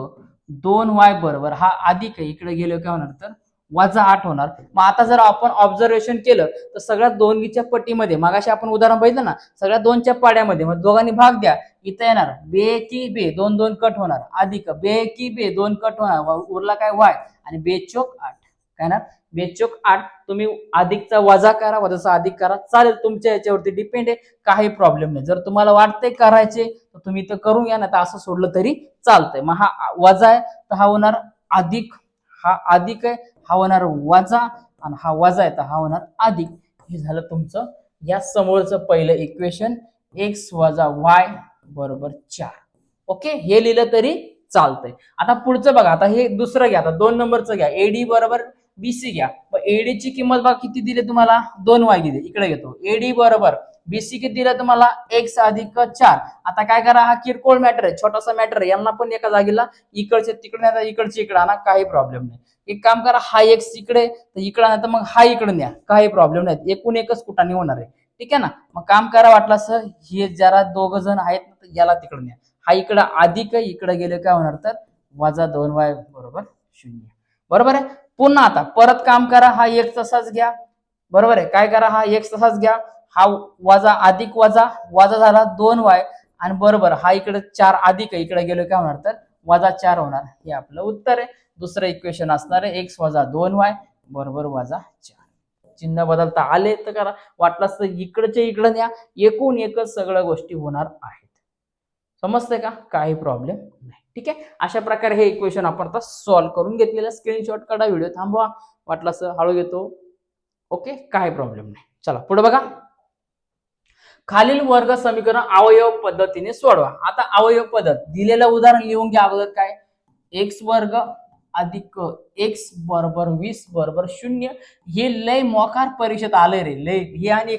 2y बरोबर, हा अधिक आहे, इकडे गेलो काय होणार? तर वजा 8 होणार. मग आता जर आपण ऑब्झर्वेशन केलं तर सगळ्या दोन्हीच्या पट्टीमध्ये, मागाशी आपण उदाहरण बघितलं ना, सगळ्या दोनच्या पाड्यामध्ये, मग दोघांनी भाग द्या. इथं येणार बे की बे, 2 2 कट होणार, अधिक बे की बे 2 कट होणार, उरला काय वाय आणि बे चोक 8. काय ना बेचोक 8 तुम्ही अधिकचा वजा करा, वजाचा अधिक करा, चालेल, तुमच्या याच्यावरती डिपेंड आहे, काही प्रॉब्लेम नाही. जर तुम्हाला वाटतंय करायचे तर तुम्ही तर करून घ्या, ना तर असं सोडलं तरी चालतंय. मग हा वजा आहे तर हा होणार अधिक, हा अधिक आहे हा होणार वजा, आणि हा वजा आहे तर हा होणार अधिक. हे झालं तुमचं या समोरचं पहिलं इक्वेशन, एक्स वजा वाय बरोबर 4. ओके, हे लिहिलं तरी चालतंय. आता पुढचं बघा, आता हे दुसरं घ्या, आता 2 नंबरचं घ्या, एडी बरोबर बीसी घ्या. मग एडी ची किंमत बघा किती दिली तुम्हाला, 2 वाय दिली. इकडे घेतो, एडी बरोबर बीसी किती दिलं तुम्हाला, एक्स अधिक 4. आता काय करा, हा किरकोळ मॅटर आहे, छोटासा मॅटर आहे, यांना पण एका जागेला इकडचे तिकडे नाही, इकडचे इकडे आणा, काही प्रॉब्लेम नाही. एक काम करा, हा एक्स इकडे तर इकडे नाही तर मग हा इकडे न्या, काही प्रॉब्लेम नाही, एकूण एकच कुठाने होणार आहे. ठीक आहे ना. मग काम करा, वाटलं असं हे जरा दोघ जण आहेत तर याला तिकडे न्या, हा इकडे अधिक आहे, इकडे गेले काय होणार तर वजा 2y बरोबर 0. बरोबर आहे. पुन्हा आता परत काम करा, हा एक तसाच घ्या. बरोबर आहे, काय करा, हा एक तसाच घ्या, हा वजा अधिक वजा वजा झाला 2y, आणि बरोबर हा इकडे 4 अधिक आहे, इकडे गेलो काय होणार तर वजा 4 होणार. हे आपलं उत्तर आहे. दुसरं इक्वेशन असणार आहे एक्स वजा 2y बरोबर वजा 4. चिन्ह बदलता आले तर करा, वाटलं तर इकडचे इकडे न्या, एकूण एकच सगळ्या गोष्टी होणार आहेत. समजतंय का, काही प्रॉब्लेम नाही. ठीक आहे, अशा प्रकारे हे इक्वेशन आपण आता सॉल्व्ह करून घेतलेलं. स्क्रीनशॉट काढा, व्हिडिओ थांबवा, वाटलं असं हळू घेतो. ओके, काही प्रॉब्लेम नाही. चला पुढे बघा, खालील वर्ग समीकरण अवयव पद्धतीने सोडवा. आता अवयव पद्धत दिलेलं उदाहरण लिहून घ्या अगोदर. काय, एक्स वर्ग अधिक एक्स बरोबर 20 बरोबर 0. हे लय मोकार परीक्षेत आले रे, लय हे आणि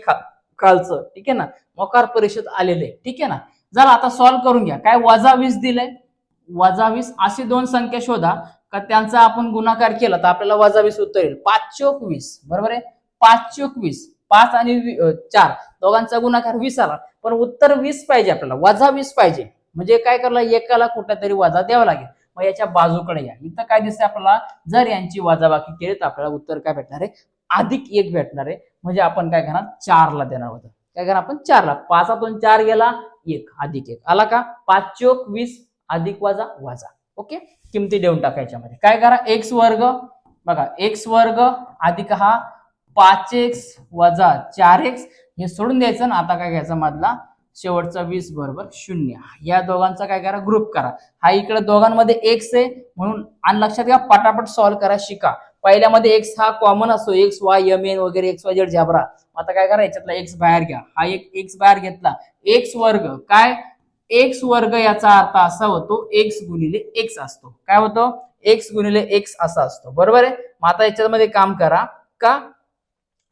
खालचं. ठीक आहे ना, मोकार परीक्षेत आलेले. ठीक आहे ना. जरा आता सॉल्व्ह करून घ्या. काय, वजा 20 दिलंय, वजा 20 अशी दोन संख्या शोधा का त्यांचा आपण गुणाकार केला तर आपल्याला वजा 20 उत्तर येईल. 5 चोक 20 बरोबर आहे, 5 चोक 20, 5 आणि 4 दोघांचा गुणाकार 20 आला, पण उत्तर 20 पाहिजे आपल्याला, वजा 20 पाहिजे. म्हणजे काय करला, एकाला कुठेतरी वजा द्यावा लागेल. मग याच्या बाजूकडे या, इथं काय दिसतंय आपल्याला, जर यांची वजाबाकी केली तर आपल्याला उत्तर काय भेटणार आहे, अधिक 1 भेटणार आहे. म्हणजे आपण काय करणार, 4 ला देणार होतं. काय करणार आपण 4 ला, 5 4 गेला 1 अधिक 1 आला का, 5 चोक 20 अधिक वजा वजा. ओके, किमती देऊन टाकायच्या मध्ये. काय करा, एक्स वर्ग बघा, एक्स वर्ग अधिक हा 5x वजा 4x, हे सोडून द्यायचं ना. आता काय घ्यायचं मधला शेवटचा 20 बरोबर 0. या दोघांचा काय करा, ग्रुप करा. हा इकडे दोघांमध्ये x आहे म्हणून, आणि लक्षात घ्या पटापट सॉल्व्ह करा शिका. पहिल्यामध्ये x हा कॉमन असतो, x y m n वगैरे x y z झेब्रा. आता काय करा, याच्यातला x बाहेर घ्या, हा एक x बाहेर घेतला, x वर्ग काय, एक्स वर्ग याचा अर्थ असा होतो एक्स गुणिले एक्स असतो. काय होतो, एक्स गुणिले एक्स असा असतो. बरोबर आहे. मग आता याच्यामध्ये काम करा का,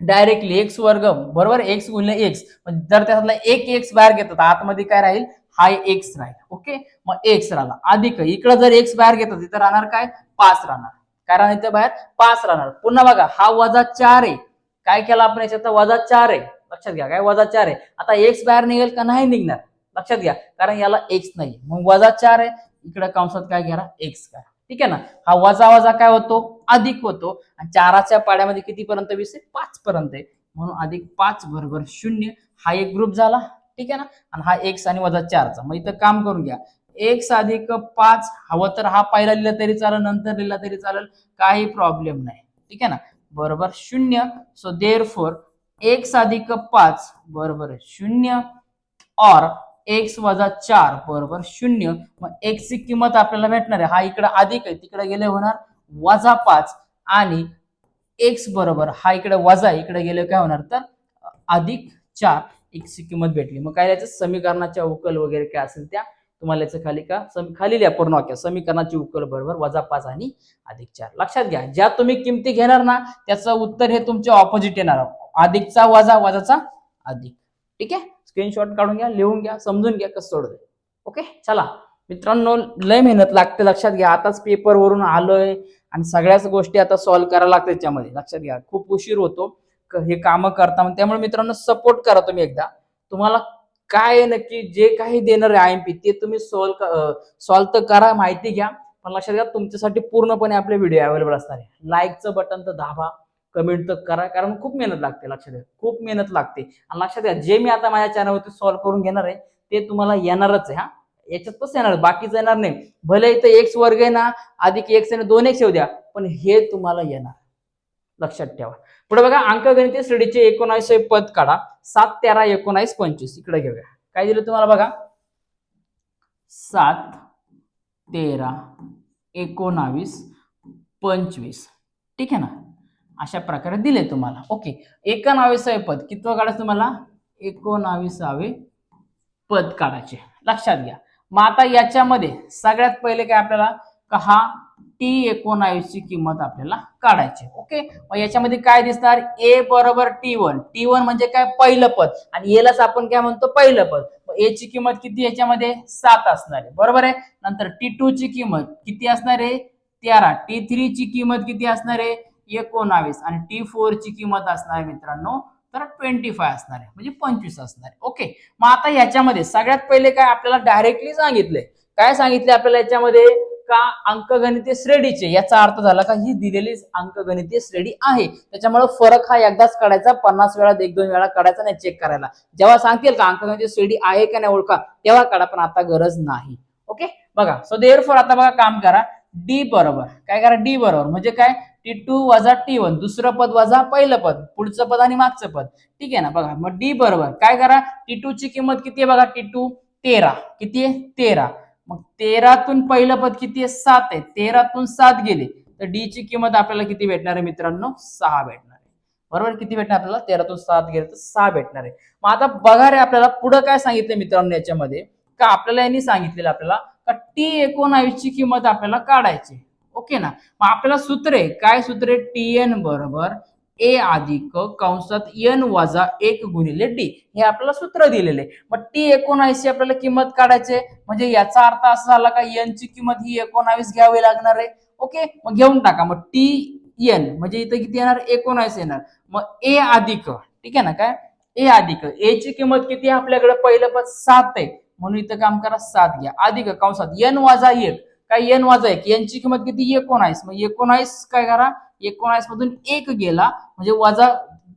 डायरेक्टली एक्स वर्ग बरोबर एक्स गुणिले एक्स, जर त्यातला एक एक्स बाहेर घेतात आतमध्ये काय राहील, हा एक्स राहील. ओके, मग एक्स राहिला अधिक, इकडे जर एक्स बाहेर घेतात तिथं राहणार काय, 5 राहणार. काय राहणार इथं बाहेर, 5 राहणार. पुन्हा बघा, हा वजा 4 आहे, काय केला आपण याच्यात, वजा 4 आहे. लक्षात घ्या, काय वजा 4 आहे. आता एक्स बाहेर निघेल का, नाही निघणार. लक्षात घ्या, कारण याला एक्स नाही, मग वजा 4 आहे, इकडे कंसात काय घ्या, एक्स करा. ठीक आहे ना. हा वजा वजा काय होतो, अधिक होतो. आणि 4च्या पाड्यामध्ये किती पर्यंत 20 आहे, 5 पर्यंत आहे, म्हणून अधिक 5 बरोबर 0. हा एक ग्रुप झाला. ठीक आहे ना. आणि हा एक्स आणि वजा 4चा, मग इथं काम करून घ्या, एक्स अधिक 5 हवं तर हा पहिला लिहिला तरी चालेल, नंतर लिहिला तरी चालेल, काही प्रॉब्लेम नाही. ठीक आहे ना, बरोबर 0. सो देअरफॉर एक्स अधिक 5 बरोबर 0 और एक्स वजा 4 बरोबर 0. मग एक्स ची किंमत आपल्याला भेटणार आहे, हा इकडे अधिक आहे, तिकडे गेले होणार वजा 5, आणि एक्स बरोबर हा इकडे वजा, इकडे गेले काय होणार तर अधिक 4. एक्स ची किंमत भेटली. मग काय याचं समीकरणाच्या उकल वगैरे काय असेल त्या तुम्हाला याचं खाली का खाली लिहा पूर्ण वाक्य, समीकरणाची उकल बरोबर वजा 5 आणि अधिक 4. लक्षात घ्या, ज्या तुम्ही किमती घेणार ना त्याचं उत्तर हे तुमचे ऑपोजिट येणार, अधिकचा वजा वजाचा अधिक. ठीक आहे, स्क्रीनशॉट काढून घ्या, लिहून घ्या, समजून घ्या कसं सोडवते. ओके, चला मित्रांनो, लय मेहनत लागते, लक्षात घ्या. आताच पेपर वरून आलोय आणि सगळ्याच गोष्टी आता सॉल्व्ह करायला लागतात त्याच्यामध्ये. लक्षात घ्या, खूप उशीर होतो हे काम करता. त्यामुळे मित्रांनो सपोर्ट करा तुम्ही एकदा. तुम्हाला काय नक्की जे काही देणार आहे आयएमपी ते तुम्ही सॉल्व्ह तर करा, माहिती घ्या, पण लक्षात घ्या तुमच्यासाठी पूर्णपणे आपले व्हिडिओ अवेलेबल असणार आहे. लाईकचं बटन तर दाबा, कमेंट तर करा, कारण खूप मेहनत लागते. लक्षात घ्या, खूप मेहनत लागते. आणि लक्षात घ्या, जे मी आता माझ्या चॅनलवरती सॉल्व्ह करून घेणार आहे ते तुम्हाला येणारच आहे. हा, याच्यातच येणार, बाकीच येणार नाही. भले इथं एक्स वर्ग आहे ना, अधिक एक्स आणि 2x येऊ द्या, पण हे तुम्हाला येणार. लक्षात ठेवा. पुढे बघा अंकगणितीय श्रेणीचे 19 पद काढा. 7, 13, 19, 25. इकडे घेऊया. काय दिलं तुम्हाला बघा, 7, 13, 19, 25. ठीक आहे ना, अशा प्रकारे दिले तुम्हाला. ओके, 19 पद कितवं काढायचं तुम्हाला, 19 पद काढायचे. लक्षात घ्या. मग आता याच्यामध्ये सगळ्यात पहिले काय आपल्याला का हा T19 ची किंमत आपल्याला काढायची. ओके, मग याच्यामध्ये काय दिसणार, A बरोबर T1. T1 म्हणजे काय, पहिलं पद, आणि यालाच आपण काय म्हणतो, पहिलं पद. मग A ची किंमत किती याच्यामध्ये, 7 असणार आहे, बरोबर आहे. नंतर T2 ची किंमत किती असणार आहे, 13. T3 ची किंमत किती असणार आहे, 19. आणि T4 ची किंमत असणार आहे मित्रांनो तर 25 असणार आहे, म्हणजे 25 असणार आहे. ओके, मग आता याच्यामध्ये सगळ्यात पहिले काय आपल्याला डायरेक्टली सांगितलंय, काय सांगितले आपल्याला याच्यामध्ये का अंकगणितीय श्रेणीचे, याचा अर्थ झाला का ही दिलेली अंकगणितीय श्रेणी आहे, त्याच्यामुळे फरक हा एकदाच काढायचा, 50 वेळा 1-2 वेळा काढायचा नाही, चेक करायला. जेव्हा सांगतील का अंकगणितीय श्रेणी आहे का नाही ओळखा, तेव्हा काढा, पण आता गरज नाही. ओके, बघा. सो देअरफॉर आता बघा काम करा, डी बरोबर काय करा, डी बरोबर म्हणजे काय, T2 वजा T1, दुसरं पद वजा पहिलं पद, पुढचं पद आणि मागचं पद. ठीक आहे ना. बघा मग डी बरोबर काय करा, T2 ची किंमत किती आहे बघा, T2 13, किती आहे 13. मग 13तून पहिलं पद किती आहे, 7 आहे, 13तून 7 गेले तर डी ची किंमत आपल्याला किती भेटणार आहे मित्रांनो, 6 भेटणार आहे. बरोबर, किती भेटणार आपल्याला, 13तून 7 गेले तर 6 भेटणार आहे. मग आता बघा रे, आपल्याला पुढे काय सांगितलं मित्रांनो याच्यामध्ये, का आपल्याला यांनी सांगितलेलं आपल्याला का T19 ची किंमत आपल्याला काढायची. ओके ना. मग आपल्याला सूत्र आहे, काय सूत्र आहे, TN बरोबर A अधिक कंसात N वजा 1 गुणिले D, हे आपल्याला सूत्र दिलेले. मग T19 ची आपल्याला किंमत काढायची, म्हणजे याचा अर्थ असा झाला का N ची किंमत ही 19 घ्यावी लागणार आहे. ओके, मग घेऊन टाका. मग TN म्हणजे इथे किती येणार, 19 येणार. मग A अधिक, ठीक आहे ना, काय A अधिक A ची किंमत किती आहे आपल्याकडे, पहिलं पद 7 आहे, म्हणून इथं काम करा 7 घ्या, अधिक कंसात N वजा 1, काय N वजा 1, N ची किंमत किती, 19. मग 19 काय करा, 19 मधून 1 गेला म्हणजे वजा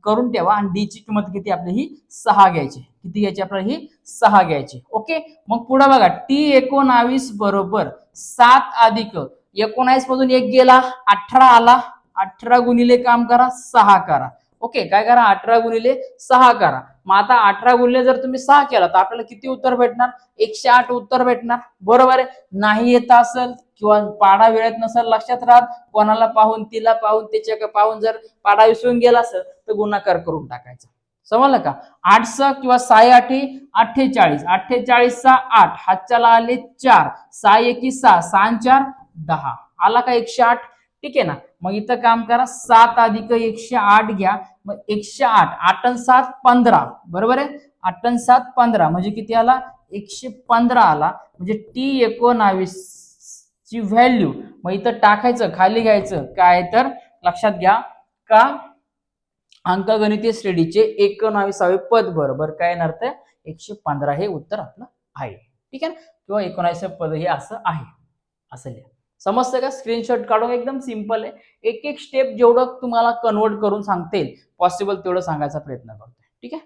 करून ठेवा, आणि डी ची किंमत किती आपली ही 6 घ्यायची. किती घ्यायची आपल्याला, ही 6 घ्यायची. ओके, मग पुढे बघा T19 बरोबर 7 अधिक 19 मधून 1 गेला, 18 आला, 18 गुणिले काम करा 6 करा. ओके, काय करा, 18 गुणिले 6 करा. मग आता 18 गुणिले जर तुम्ही 6 केला तर आपल्याला किती उत्तर भेटणार, 108 उत्तर भेटणार. बरोबर आहे. नाही येत असेल किंवा पाडा वेळेत नसेल लक्षात राहत, कोणाला पाहून, तिला पाहून, त्याच्या पाहून जर पाडा विसरून गेला असेल तर गुणाकार करून टाकायचा. समजलं का, 8 किंवा 6 8 48, 48 8, हातच्याला आले 4, 6 1 6, 6 4 10, आला का 108. ठीक आहे ना. मग इथं काम करा, 7 अधिक 108 घ्या, मग 108, 8 आणि 7 15, बरोबर आहे, 8 आणि 7 15 म्हणजे किती आला, 115 आला. म्हणजे T19 ची व्हॅल्यू मग इथं टाकायचं, खाली घ्यायचं काय, तर लक्षात घ्या का अंकगणितीय श्रेणीचे 19 पद बरोबर काय येणार, तर 115 हे उत्तर आपलं आहे. ठीक आहे ना, किंवा 19 पद हे असं आहे, असं लिहा. समजतं का, स्क्रीनशॉट काढून, एकदम सिंपल आहे. एक एक स्टेप जेवढं तुम्हाला कन्वर्ट करून सांगता येईल पॉसिबल तेवढं सांगायचा प्रयत्न करतोय. ठीक आहे.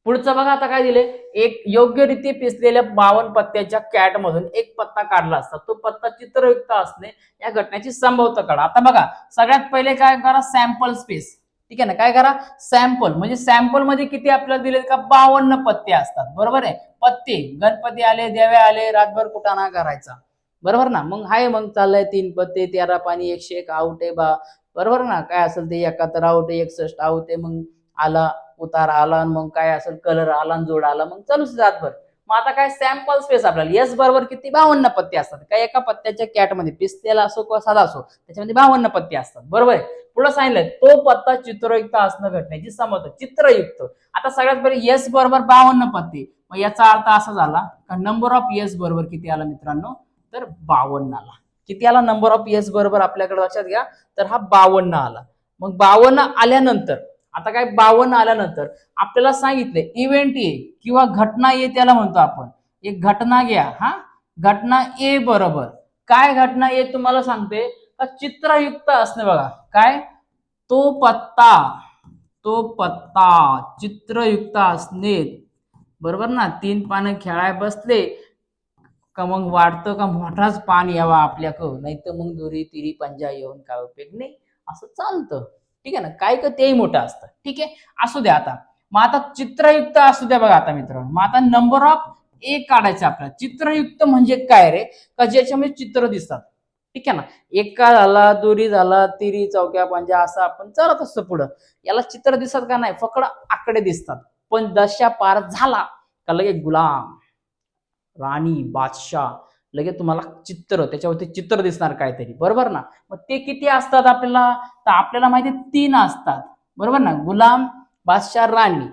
पुढचं बघा आता काय दिले, एक योग्यरीत्या पिसलेल्या 52 पत्त्याच्या कॅट मधून एक पत्ता काढला असता, तो पत्ता चित्रयुक्त असणे या घटनेची संभवता काढा. आता बघा सगळ्यात पहिले काय करा, सॅम्पल स्पेस. ठीक आहे ना, काय करा, सॅम्पल म्हणजे सॅम्पल मध्ये किती आपल्याला दिले का, 52 पत्ते असतात. बरोबर आहे, पत्ते, गणपती आले, देवे आले, रातभर कुटाणा करायचा. बरोबर ना. मग हाय, मग चाललंय 3 पत्ते, 13 पाणी, 101 आउट आहे बा. बरोबर ना, काय असेल ते 71 आउट आहे, 61 आउट आहे, मग आला उतार आला, मग काय असेल कलर आला, जोड आला, मग चालूच रातभर. मग आता काय, सॅम्पल स्पेस आपल्याला एस बरोबर किती, 52 पत्ते असतात. काय एका पत्त्याच्या कॅट मध्ये, पिसलेला असो किंवा साधा असो, त्याच्यामध्ये 52 पत्ते असतात. बरोबर आहे. पुढे सांगितलंय तो पत्ता चित्रयुक्त असणं घटनेची समज, चित्रयुक्त. आता सगळ्यात पहिले एस बरोबर 52 पत्ते, मग याचा अर्थ असा झाला का नंबर ऑफ एस बरोबर किती आला मित्रांनो, तर 52 आला. किती आला नंबर ऑफ एस बरोबर आपल्याकडे, लक्षात घ्या, तर हा 52 आला. मग 52 आल्यानंतर आता काय, 52 आल्यानंतर आपल्याला सांगितले इव्हेंट ए किंवा घटना ए, त्याला म्हणतो आपण. एक घटना घ्या, हा घटना ए बरोबर काय, घटना ए तुम्हाला सांगते का चित्रयुक्त असणे. बघा काय, तो पत्ता चित्रयुक्त असणे. बरोबर ना, 3 पानं खेळाय बसले का मग वाटतं का मोठाच पान यावा आपल्याकडं, नाही तर मग दुरी तिरी पंजा येऊन काय उपयोग नाही, असं चालतं. ठीक आहे ना, काय का तेही मोठं असतं. ठीक आहे, असू द्या. आता मग आता चित्रयुक्त असू द्या. बघा आता मित्रांनो, मग आता नंबर ऑफ ए काढायचं आपल्याला. चित्रयुक्त म्हणजे काय रे, का ज्याच्यामध्ये चित्र दिसतात. ठीक आहे ना, एका झाला, दुरी झाला, तिरी, चौक्या, पंजा, असं आपण चालत असतो पुढं. याला चित्र दिसतात का नाही, फक्त आकडे दिसतात. पण दशा पार झाला का लगेच गुलाम, राणी, बादशाह, लगेच तुम्हाला चित्र, त्याच्यावरती चित्र दिसणार काहीतरी, बरोबर ना. मग ते किती असतात आपल्याला, तर आपल्याला माहिती 3 असतात, बरोबर ना. गुलाम, बादशाह, राणी,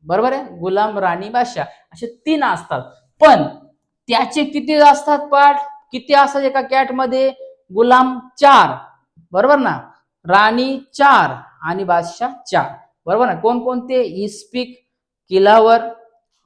बरोबर आहे. गुलाम, राणी, बादशाह असे 3 असतात. पण त्याचे किती असतात पाठ, किती असतात एका कॅट मध्ये, गुलाम 4, बरोबर ना, राणी 4 आणि बादशाह 4, बरोबर ना. कोणकोणते, इस्पिक, किलावर,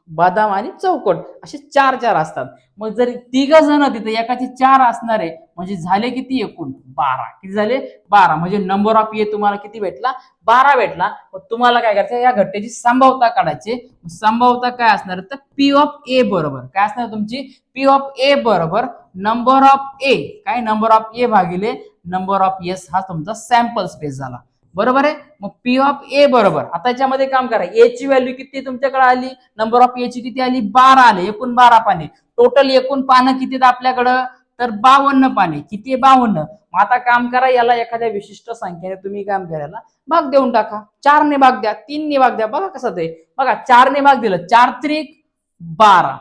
बदाम आणि चौकट, असे 4 असतात. मग जर 3 जण तिथे एकाचे 4 असणार आहे, म्हणजे झाले किती एकूण 12. किती झाले, 12. म्हणजे नंबर ऑफ ए तुम्हाला किती भेटला, 12 भेटला. मग तुम्हाला काय करायचं, या घटनेची संभाव्यता काढायची. संभाव्यता काय असणार, तर पी ऑफ ए बरोबर काय असणार तुमची, पी ऑफ ए बरोबर नंबर ऑफ ए, काय नंबर ऑफ ए भागिले नंबर ऑफ एस, हा तुमचा सॅम्पल स्पेस झाला, बरोबर आहे. मग पी ऑफ ए बरोबर, आता याच्यामध्ये काम करा, ए ची व्हॅल्यू किती तुमच्याकडे आली, नंबर ऑफ ए ची किती आली, 12 आले. एकूण 12 पाने, टोटल एकूण पानं किती आपल्याकडं, तर 52 पाने. किती आहे, 52. मग आता काम करा, याला एखाद्या विशिष्ट संख्येने तुम्ही काम करायला भाग देऊन टाका. 4 ने भाग द्या, 3 ने भाग द्या. बघा कसं ते, बघा 4 ने भाग दिलं, 4 त्रिक 12,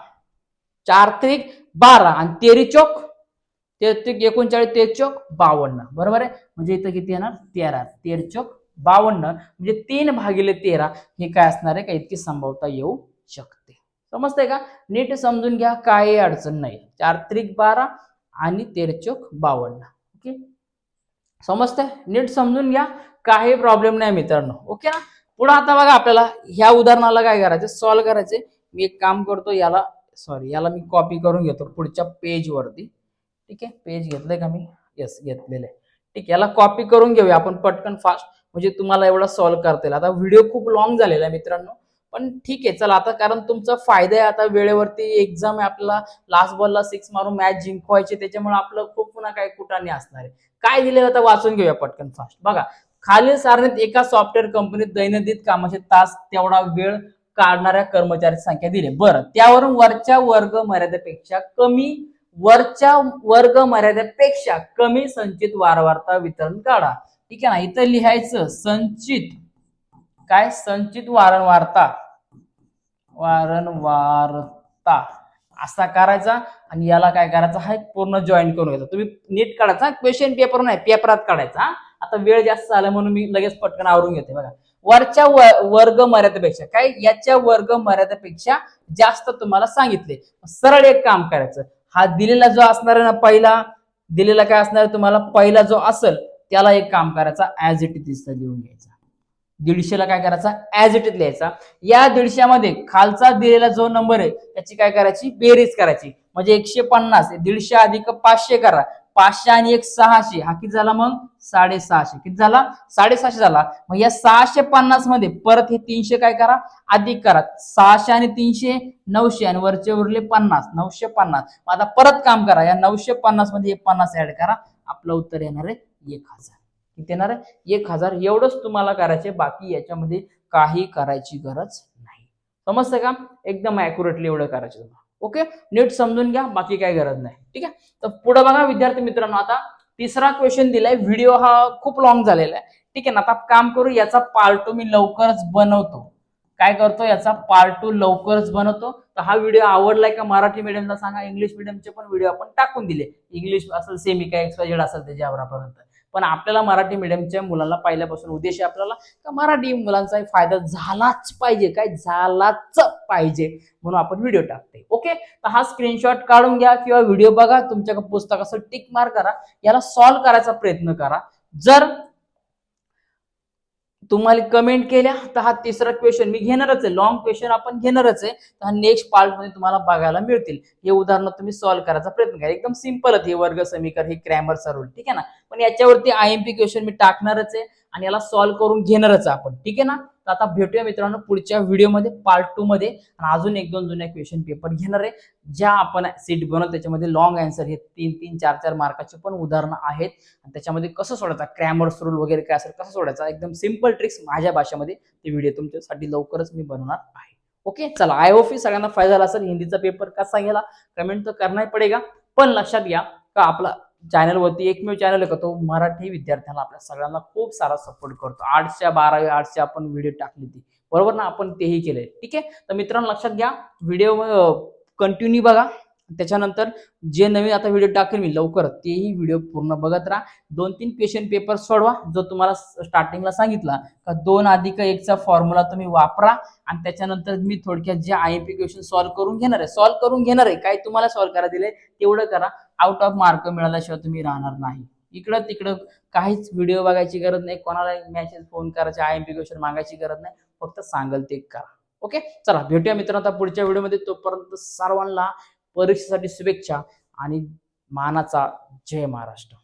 4 त्रिक 12 आणि 13 चोक 39, 13 चोक 52, बरोबर आहे. म्हणजे इथं किती येणार, 13, 13 चोक 52, म्हणजे 3 भागिले 13 हे काय असणार आहे, का इतकी संभाव्यता येऊ शकते. समजतंय का, नीट समजून घ्या, काही अडचण नाही. 4 त्रिक 12 आणि 13 चोक 52. ओके, समजतंय, नीट समजून घ्या, काही प्रॉब्लेम नाही मित्रांनो. ओके ना. पुढे आता बघा, आपल्याला ह्या उदाहरणाला काय करायचं, सॉल्व्ह करायचे. मी एक काम करतो, याला मी कॉपी करून घेतो पुढच्या पेज वरती. ठीक आहे, पेज घेतलंय का मी, येस घेतलेलं आहे. ठीक, याला कॉपी करून घेऊया आपण पटकन फास्ट, म्हणजे तुम्हाला एवढा सॉल्व्ह करता येईल. आता व्हिडिओ खूप लॉंग झालेला आहे मित्रांनो, पण ठीक आहे चला, आता कारण तुमचा फायदा आहे. आता वेळेवरती एक्झाम आहे आपल्याला, लास्ट बॉलला 6 मारून मॅच जिंकवायचे, त्याच्यामुळे आपलं खूप पुन्हा काही कुठाने असणार आहे. काय दिलेलं आता वाचून घेऊया पटकन फास्ट. बघा, खालील सारणीत एका सॉफ्टवेअर कंपनीत दैनंदिन कामाचे तास तेवढा वेळ काढणाऱ्या कर्मचाऱ्यांची संख्या दिली. बरं, त्यावरून वरच्या वर्ग मर्यादेपेक्षा कमी संचित वारंवारता वितरण काढा. ठीक आहे ना, इथं लिहायचं संचित, काय संचित वारंवारता असा करायचा, आणि याला काय करायचं, हा पूर्ण जॉईन करून घ्यायचा. तुम्ही नीट काढायचा, क्वेश्चन पेपर नाही, पेपरात काढायचा. आता वेळ जास्त झाला म्हणून मी लगेच पटकन आवरून घेते. बघा, वरच्या वर्ग मर्यादेपेक्षा, काय याच्या वर्ग मर्यादेपेक्षा जास्त तुम्हाला सांगितले. सरळ एक काम करायचं, हा दिलेला जो असणार ना, पहिला दिलेला काय असणार तुम्हाला, पहिला जो असेल त्याला एक काम करायचा, ऍज इट इज लिहून घ्यायचा. 150 ला काय करायचा, ऍज इट इज लिहायचा. या 150 मध्ये खालचा दिलेला जो नंबर आहे त्याची काय करायची, बेरीज करायची. म्हणजे 150, 150 अधिक 500 करा, 500 आणि 1 600, हा किती झाला मग 650. किती झाला, 650 झाला. मग या 650 मध्ये परत हे 300 काय करा, अधिक करा. 600 आणि 300 900, आणि वरचे उरले 50, 950. मग आता परत काम करा, या 950 मध्ये 50 ऍड करा, आपलं उत्तर येणार आहे 1000. किती येणार आहे, 1000. एवढंच तुम्हाला करायचे, बाकी याच्यामध्ये काही करायची गरज नाही. समजतं का, एकदम ऍक्युरेटली एवढं करायचं तुम्हाला. ओके, नीट समजून घ्या, बाकी काही गरज नाही. ठीक आहे, तर पुढे बघा विद्यार्थी मित्रांनो, आता तिसरा क्वेश्चन दिलाय. व्हिडिओ हा खूप लॉंग झालेला आहे. ठीक आहे ना, आता काम करू, याचा पार्ट 2 मी लवकरच बनवतो. काय करतो, याचा पार्ट 2 लवकरच बनवतो. तर हा व्हिडिओ आवडलाय का मराठी मीडियमला सांगा, इंग्लिश मीडियमचे पण व्हिडिओ आपण टाकून दिले. इंग्लिश असेल, सेमी काय XYZ असेल त्याच्यावरपर्यंत. पण आपल्याला मराठी मीडियमच्या मुलांना पहिल्यापासून उद्देश आहे आपल्याला, का मराठी मुलांचा फायदा झालाच पाहिजे, काय झालाच पाहिजे, म्हणून आपण व्हिडिओ टाकते. ओके, तर हा स्क्रीनशॉट काढून घ्या किंवा व्हिडिओ बघा, तुमच्या पुस्तकाचं टिक मार्क करा, याला सॉल्व्ह करायचा प्रयत्न करा. जर तुम्हाला कमेंट केल्या तर हा तिसरा क्वेश्चन मी घेणारच आहे, लॉंग क्वेश्चन आपण घेणारच आहे. तर हा नेक्स्ट पार्ट मध्ये तुम्हाला बघायला मिळतील. हे उदाहरण तुम्ही सॉल्व्ह करायचा प्रयत्न करा. एकदम सिंपल आहे, हे वर्ग समीकरण, हे ग्रॅमरचा रूल. ठीक आहे ना, पण याच्यावरती IMP क्वेश्चन मी टाकणारच आहे आणि याला सॉल्व्ह करून घेणारच आपण. ठीक आहे ना, तर आता भेटूया मित्रांनो पुढच्या व्हिडिओमध्ये पार्ट 2 मध्ये, आणि अजून एक दोन जुन्या क्वेश्चन पेपर घेणार आहे, ज्या आपण सीट बनवतो त्याच्यामध्ये लॉंग आन्सर हे 3-3 4-4 मार्काचे पण उदाहरणं आहेत, आणि त्याच्यामध्ये कसं सोडायचा, क्रॅमर्स रूल वगैरे काय असेल कसं सोडायचा, एकदम सिंपल ट्रिक्स माझ्या भाषेमध्ये ते व्हिडिओ तुमच्यासाठी लवकरच मी बनवणार आहे. ओके, चला, आय होप सगळ्यांना फायदा झाला असेल. हिंदीचा पेपर कसा गेला कमेंट तो करना ही पडेगा, पण लक्षात घ्या का आपला चॅनलवरती एकमेव चॅनल आहे का तो मराठी विद्यार्थ्यांना आपल्या सगळ्यांना खूप सारा सपोर्ट करतो. 8च्या 12वी 8च्या आपण व्हिडिओ टाकली ती, बरोबर ना, आपण तेही केलंय. ठीक आहे, तर मित्रांनो लक्षात घ्या, व्हिडिओ कंटिन्यू बघा. त्याच्यानंतर जे नवीन आता व्हिडिओ टाकेल मी लवकर तेही व्हिडिओ पूर्ण बघत राहा. 2-3 क्वेश्चन पेपर सोडवा, जो तुम्हाला स्टार्टिंगला सांगितला का 2+1 चा फॉर्म्युला तुम्ही वापरा, आणि त्याच्यानंतर मी थोडक्यात जे आयएमपी क्वेश्चन सॉल्व्ह करून घेणार आहे काय तुम्हाला सॉल्व्ह करा दिले तेवढं करा. आउट ऑफ मार्क मिळाल्याशिवाय तुम्ही राहणार नाही. इकडं तिकडं काहीच व्हिडिओ बघायची गरज नाही, कोणाला मेसेज फोन करायचे, आयएमपी क्वेश्चन मागायची गरज नाही, फक्त सांगल ते करा. ओके, चला भेटूया मित्रांनो आता पुढच्या व्हिडिओमध्ये. तोपर्यंत सर्वांना परीक्षेसाठी शुभेच्छा आणि मानाचा जय महाराष्ट्र.